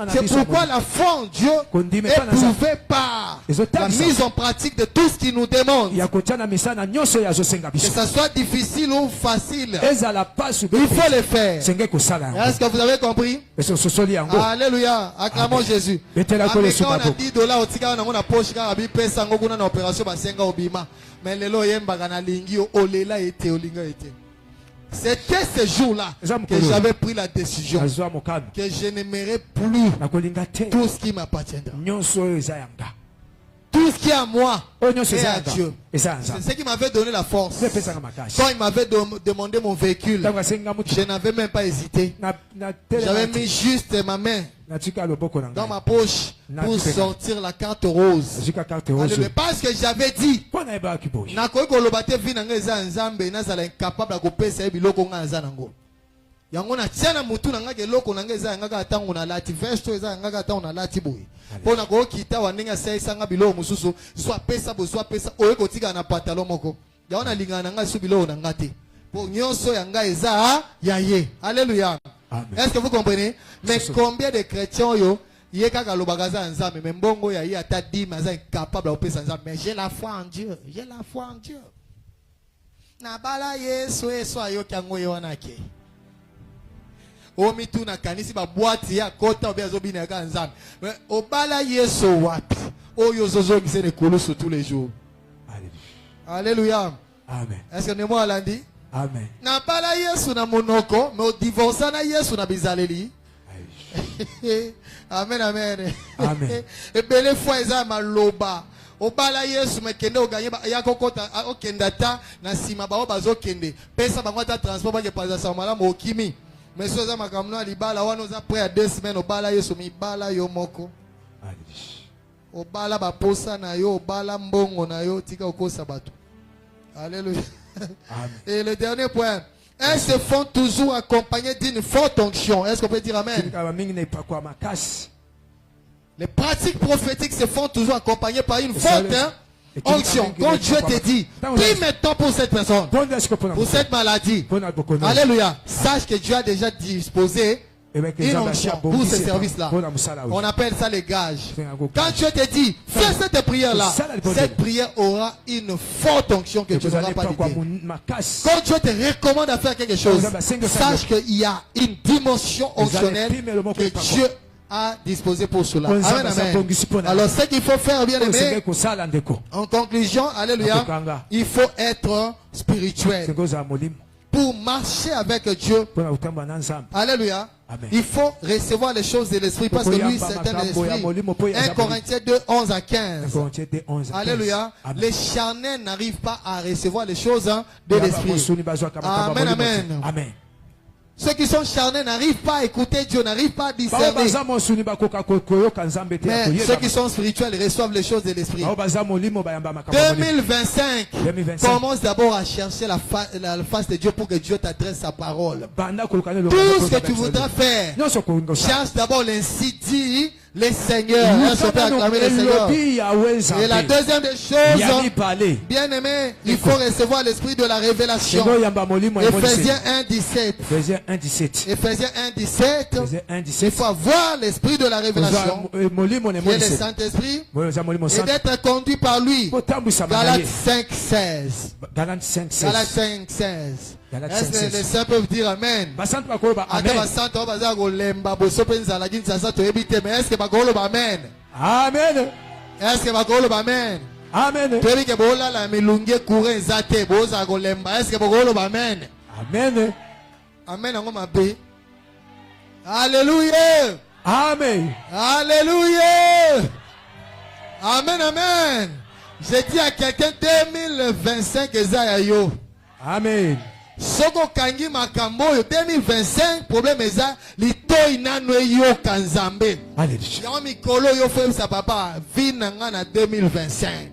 B: C'est pourquoi la foi en Dieu éprouvée par la mise en pratique de tout ce qu'il nous demande. Que ça soit difficile ou facile, il faut le faire. Est-ce que vous avez compris? Alléluia. Acclamons Jésus. Mais c'était ce jour-là que j'avais pris la décision que je n'aimerais plus tout ce qui m'appartiendra. Tout ce qui est à moi est à Dieu. C'est ce qui m'avait donné la force. Quand il m'avait demandé mon véhicule, je n'avais même pas hésité. J'avais mis juste ma main dans ma poche pour sortir la carte rose. Parce que j'avais dit, yango na tiana mutu nanga ke loko nanga eza nanga atango na lati vesto eza nanga atango na lati boy pona ko kita waninga sai sanga bilo mususu soit pesa oye kotika na pantalon moko yaona lingana nanga su bilo na ngate po nyonso yanga eza yaye. Alléluia. Est-ce que vous comprenez? Mais combien de chrétiens yo yeka kalobagaza nzambe mais mbongo ya ata dima za incapable de pesa nzambe. Mais j'ai la foi en Dieu, j'ai la foi en Dieu. Na bala Yesu ayo kyango yonake. Omi tu na kanisi ba boîte ya kota obezo bina ka nzambe. Obala Yesu wapi? Oyo zozo gisene koloso tous les jours. Alléluia. Amen. Est-ce que nemo alandi? Amen. Na bala Yesu na monoko, mais o divorce na Yesu na bizaleli. Amen, amen. Amen. E bele fois eza maloba. Obala Yesu mekende oganye ya kokota okendata na sima ba obazo kende. Pesa bango ta transport ba ke paza sa mala mo kimi. Mais si vous avez libala wana oza près à 2 semaines obala Yesu mibala yo moko. Obala ba posa na yo obala mbongo na yo tika okosa bato. Alléluia. Et le dernier point, elles se font toujours accompagnées d'une forte onction. Est-ce qu'on peut dire amen? Les pratiques prophétiques se font toujours accompagnées par une forte onction. Quand Dieu te dit, prie maintenant pour cette personne, pour cette maladie. Alléluia. Sache que Dieu a déjà disposé une onction pour ce service-là. On appelle ça les gages. Quand Dieu te dit, fais cette prière-là, cette prière aura une forte onction que tu n'auras pas dit. Quand Dieu te recommande à faire quelque chose, sache qu'il y a une dimension onctionnelle que Dieu a disposé pour cela. Amen, amen. Alors, ce qu'il faut faire, bien aimé, en conclusion, alléluia, il faut être spirituel. Pour marcher avec Dieu, alléluia, il faut recevoir les choses de l'esprit parce que lui c'est un esprit. 1 Corinthiens 2, 11 à 15. Alléluia. Les charnels n'arrivent pas à recevoir les choses de l'esprit. Amen, amen. Amen. Ceux qui sont charnels n'arrivent pas à écouter Dieu, n'arrivent pas à discerner. Mais ceux qui sont spirituels reçoivent les choses de l'esprit. 2025, commence d'abord à chercher la face de Dieu pour que Dieu t'adresse sa parole. Tout ce que tu voudras faire, cherche d'abord l'ainsi dit les seigneurs. Et la deuxième des choses, bien aimé, il faut recevoir l'esprit de la révélation. Ephésiens 1, 17. Ephésiens 1, 17. Il faut avoir l'esprit de la révélation, qui est le Saint-Esprit, et d'être conduit par lui. Galates 5, 16. Galates 5, 16. Est-ce que les saints peuvent dire Amen? Mais est-ce que Amen? Amen. Est-ce que Amen? Amen. Est-ce que Amen? Amen. Amen. Alléluia. Amen. Alléluia. Amen. Amen. J'ai dit à quelqu'un 2025 Esaïe. Amen. Soko kangi makambo 2025 problème eza litoi nano yo kanzambe. Alléluia. Mikolo yo fait sa papa vinanga na 2025.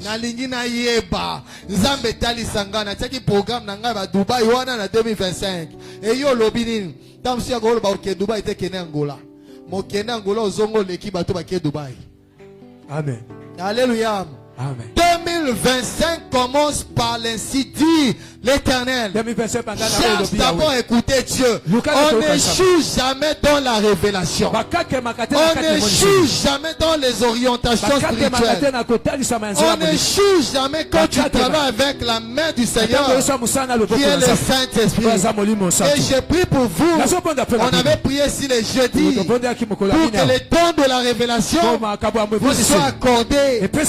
B: Na lingi na yeba nzambe tali sangana taki programme nanga ba Dubai wana na 2025. Et yo lobini tamsi ya golo ba ke Dubai te kene Angola. Mo kene Angola ozongo leki bato ba ke Dubai. Amen. Alléluia. Amen. 2025 commence par l'ainsi dit l'Éternel. Cherche d'abord à écouter Dieu. On n'échoue jamais dans la révélation. On n'échoue jamais dans les orientations spirituelles. On n'échoue jamais quand tu travailles avec la main du Seigneur, qui est le Saint-Esprit. Et j'ai prié pour vous. On avait prié ici les jeudis pour que les dons de la révélation vous soient accordés. Tous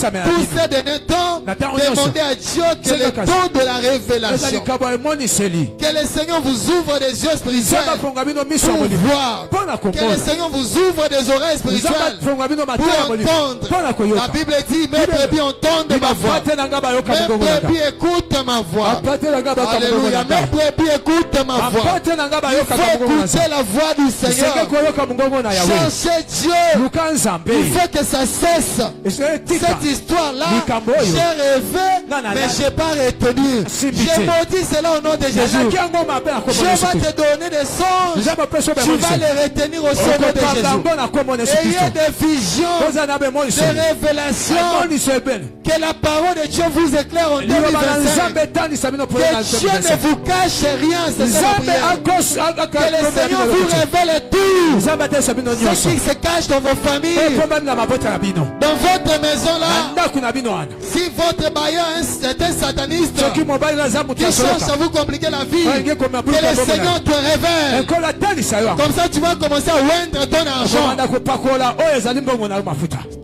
B: ces derniers temps, demandez à Dieu que les dons de la révélation, que le Seigneur vous ouvre des yeux spirituels pour voir, que le Seigneur vous ouvre des oreilles spirituelles pour entendre. La Bible dit, mes brebis entendent ma voix, mes brebis écoutent ma voix. Alléluia, mes brebis écoutent ma voix. Il faut écouter la voix du Seigneur. Cherchez Dieu. Il faut que ça cesse. Cette histoire-là, j'ai rêvé, mais je n'ai pas retenu. J'ai maudit cela au nom de Jésus. Je vais te donner des songes. Tu vas les retenir au nom de Jésus. Ayez des visions, des révélations. Que la parole de Dieu vous éclaire en 2025. Que Dieu ne vous cache rien. C'est ça la prière. Que le Seigneur vous révèle tout. Ce qui se cache dans vos familles, dans votre maison là. Si votre bailleur est un sataniste qui cherche à vous compliquer la vie, que le Seigneur te révèle. Comme ça tu vas commencer à oindre ton argent.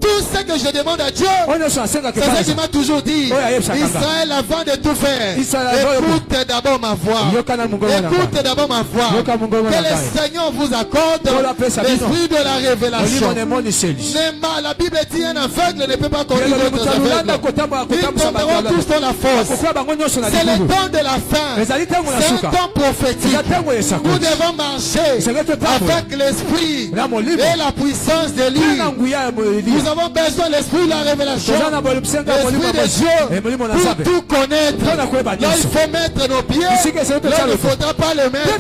B: Tout ce que je demande à Dieu, c'est ce qu'il m'a toujours dit. Israël, avant de tout faire, écoute d'abord ma voix. Écoute d'abord ma voix. Que le Seigneur vous accorde l'esprit de la révélation. La Bible dit un aveugle ne peut pas conduire d'autres aveugles. Ils tomberont tous dans la fosse. C'est le temps de la fin. C'est un temps prophétique. Nous devons marcher avec l'esprit et la puissance de lui. Nous avons besoin de l'esprit de la révélation, l'esprit de Dieu pour tout connaître. Là il faut mettre nos pieds, là il ne faudra pas le mettre.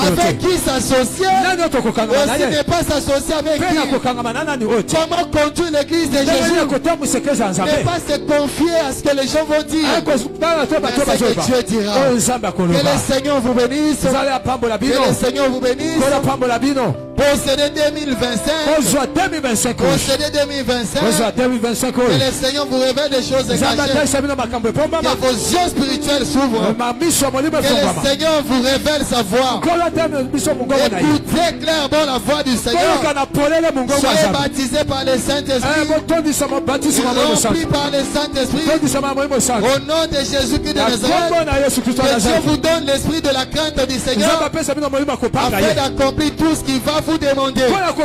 B: Avec qui s'associer, aussi ne pas s'associer avec qui. Comment conduire l'église de Jésus, ne pas se confier à ce que les gens vont dire, mais ce que Dieu dira. Que le Seigneur vous bénisse, que le Seigneur vous bénisse. Posséder 2025. Posséder 2025. Que le Seigneur vous révèle des choses cachées. Que vos yeux spirituels s'ouvrent. Que le Seigneur vous révèle sa voix. Écoutez clairement la voix du Seigneur. Soyez baptisés par le Saint-Esprit. Remplis par le Saint-Esprit. Au nom de Jésus-Christ de Nazareth. Que Dieu vous donne l'esprit de la crainte du Seigneur. Afin d'accomplir tout ce qu'il va vous demander. Pratique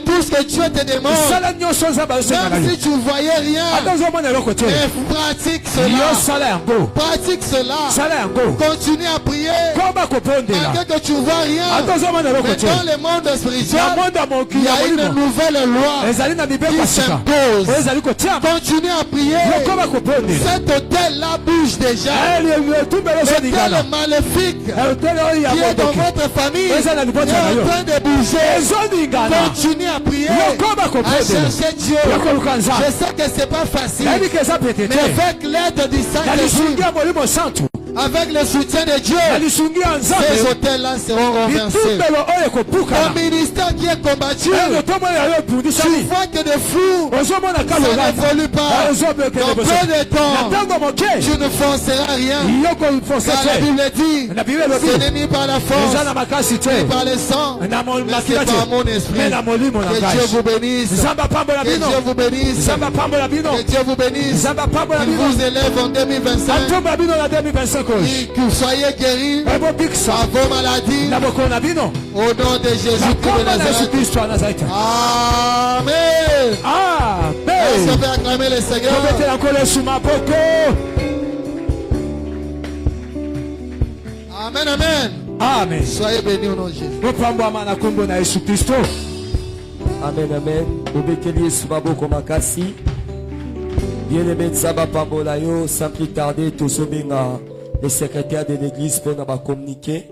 B: tout ce que Dieu te demande. Même si tu ne voyais rien. Mais pratique cela. Pratique cela. Continue à prier. Malgré que tu ne vois rien. Mais dans le monde spirituel, il y a une nouvelle loi qui s'impose. Continue à prier. Cet hôtel-là bouge déjà. L'hôtel maléfique qui est dans votre famille est en train de bouger. Continue à prier, à chercher Dieu. Je sais que ce n'est pas facile, mais avec l'aide du Saint-Esprit, avec le soutien de Dieu, ces hôtels-là seront renversés. Ton ministère qui est combattu, tu vois que de fou, ça n'évolue pas. Dans peu de temps, tu ne forceras rien. Car la Bible dit, ce n'est ni par la force, ni par le sang, mais c'est par mon esprit. Que Dieu vous bénisse. Que Dieu vous bénisse. Que Dieu vous bénisse. Il vous élève en 2025. Que vous soyez guéris à vos maladies. Au nom de Jésus-Christ de Nazareth. Amen. Est-ce qu'on peut acclamer le Seigneur? Amen, amen.
C: Amen.
B: Soyez bénis au nom de Jésus.
C: Amen, amen. Bien-aimé Tsaba Pambolayo, sans plus tarder, tous les secrétaires de l'église pour nous communiquer.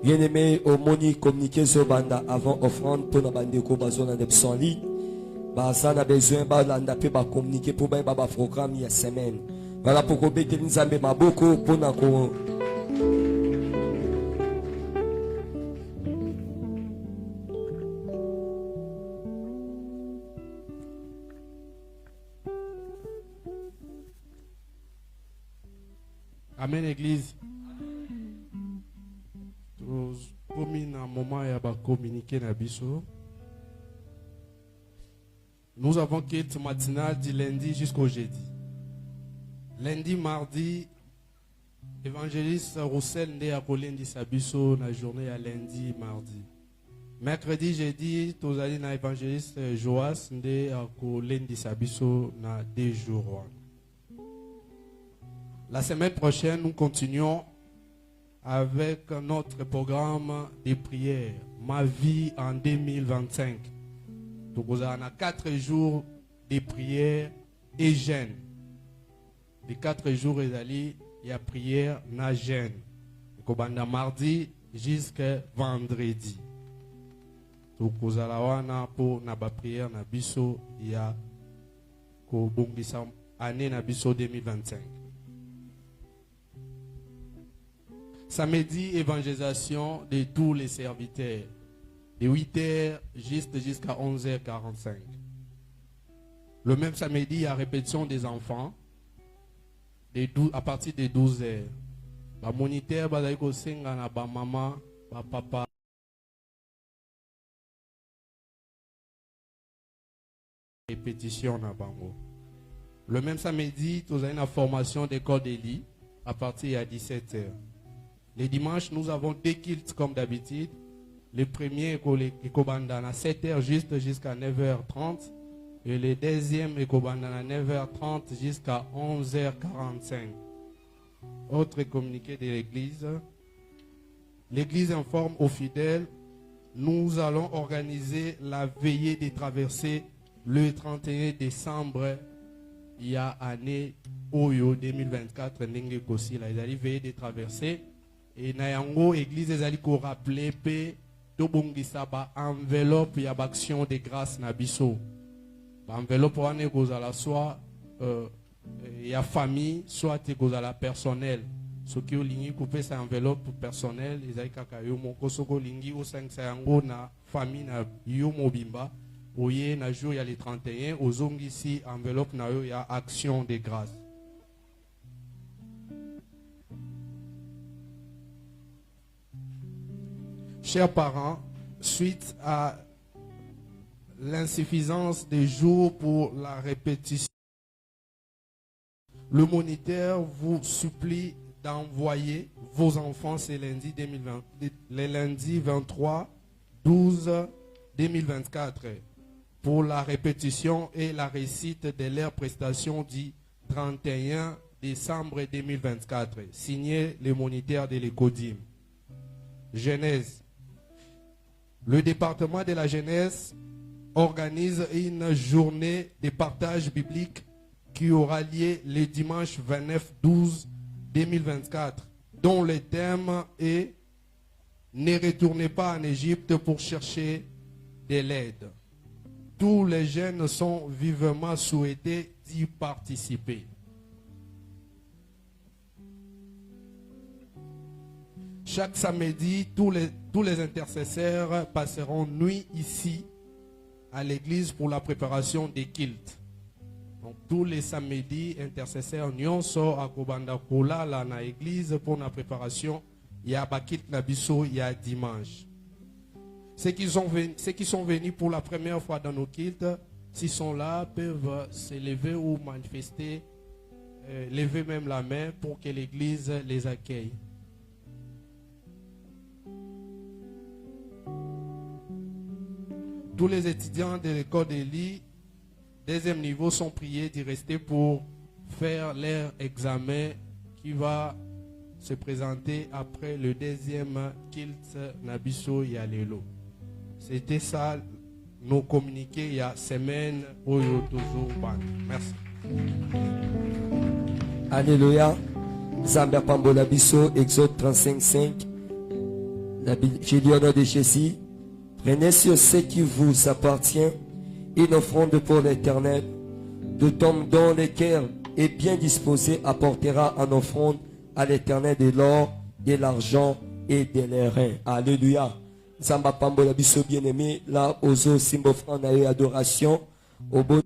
C: Bien-aimé, au moni communiquer sur banda avant offrande pour nous bandeko bazona de psali. Baza na besoin balanda pe ba communiquer pour ba programme ya semaine. Voilà pourquoi Bételi Nzambe maboko pour na ko.
A: Amen, Église. Nous avons quitté matinale du lundi jusqu'au jeudi. Lundi, mardi, évangéliste Roussel nde a kolendi sabiso na journée à lundi, mardi. Mercredi, jeudi, tozali na évangéliste Joas nde a kolendi sabiso na 2 jours. La semaine prochaine, nous continuons avec notre programme de prière, Ma vie en 2025. Donc, nous avons 4 jours de prière et jeûne. Les 4 jours, il y a prière et jeûne. Donc, nous avons mardi jusqu'à vendredi. Donc, nous avons pour la prière, il y a l'année 2025. Samedi, évangélisation de tous les serviteurs. De 8h jusqu'à 11h45. Le même samedi, il y a répétition des enfants à partir de 12h. Le moniteur va aller na ba maman, ba papa. Répétition na bango. Le même samedi, nous avons une formation d'école d'Élie à partir de 17h. Les dimanches, nous avons 2 cultes comme d'habitude. Le premier est à 7h jusqu'à 9h30. Et le deuxième est à 9h30 jusqu'à 11h45. Autre communiqué de l'Église. L'Église informe aux fidèles, nous allons organiser la veillée des traversées le 31 décembre. Il y a année Oyo 2024. N'enge kosi la veillée des traversées. Et nayango église ezali ko rappeler pe to bongisa ba enveloppe ya action de grâce na biso. Ba enveloppe wana kozala soit ya famille, soit kozala personnel, soki olingi couper sa enveloppe personnelle ezali kaka yo moko soko lingi osangisa yango na famille na yo mobimba oye na jour ya le 31 ozongisi enveloppe na yo ya action de grâce. Chers parents, suite à l'insuffisance des jours pour la répétition, le moniteur vous supplie d'envoyer vos enfants ce lundi 2020, le lundi 23 12 2024 pour la répétition et la récite de leurs prestations du 31 décembre 2024. Signé le moniteur de l'Écodim. Genèse. Le département de la Genèse organise une journée de partage biblique qui aura lieu le dimanche 29-12-2024, dont le thème est « Ne retournez pas en Égypte pour chercher de l'aide ». Tous les jeunes sont vivement souhaités d'y participer. Chaque samedi, tous les intercesseurs passeront nuit ici à l'église pour la préparation des cultes. Donc tous les samedis, intercesseurs nyonso akobanda kolala na église pour la préparation. Il y a bakit nabiso, il y a dimanche. Ceux qui sont venus pour la première fois dans nos cultes, s'ils sont là, peuvent se lever ou manifester, lever même la main pour que l'église les accueille. Tous les étudiants de l'école d'Élie, deuxième niveau, sont priés d'y rester pour faire leur examen qui va se présenter après le deuxième kilt Nabiso Yalelo. C'était ça, nos communiqués il y a semaine au Yotozo-Ban. Merci.
C: Alléluia. Zambia Pambola Biso, Exode 35:5. J'ai dit au nom de Jésus, prenez sur ce qui vous appartient une offrande pour l'Éternel. Tout homme dont le cœur est bien disposé apportera en offrande à l'Éternel de l'or, de l'argent et de l'airain. Alléluia. Zamba Pambola Biso bien-aimé, là, aux eaux, symbole adoration, au bon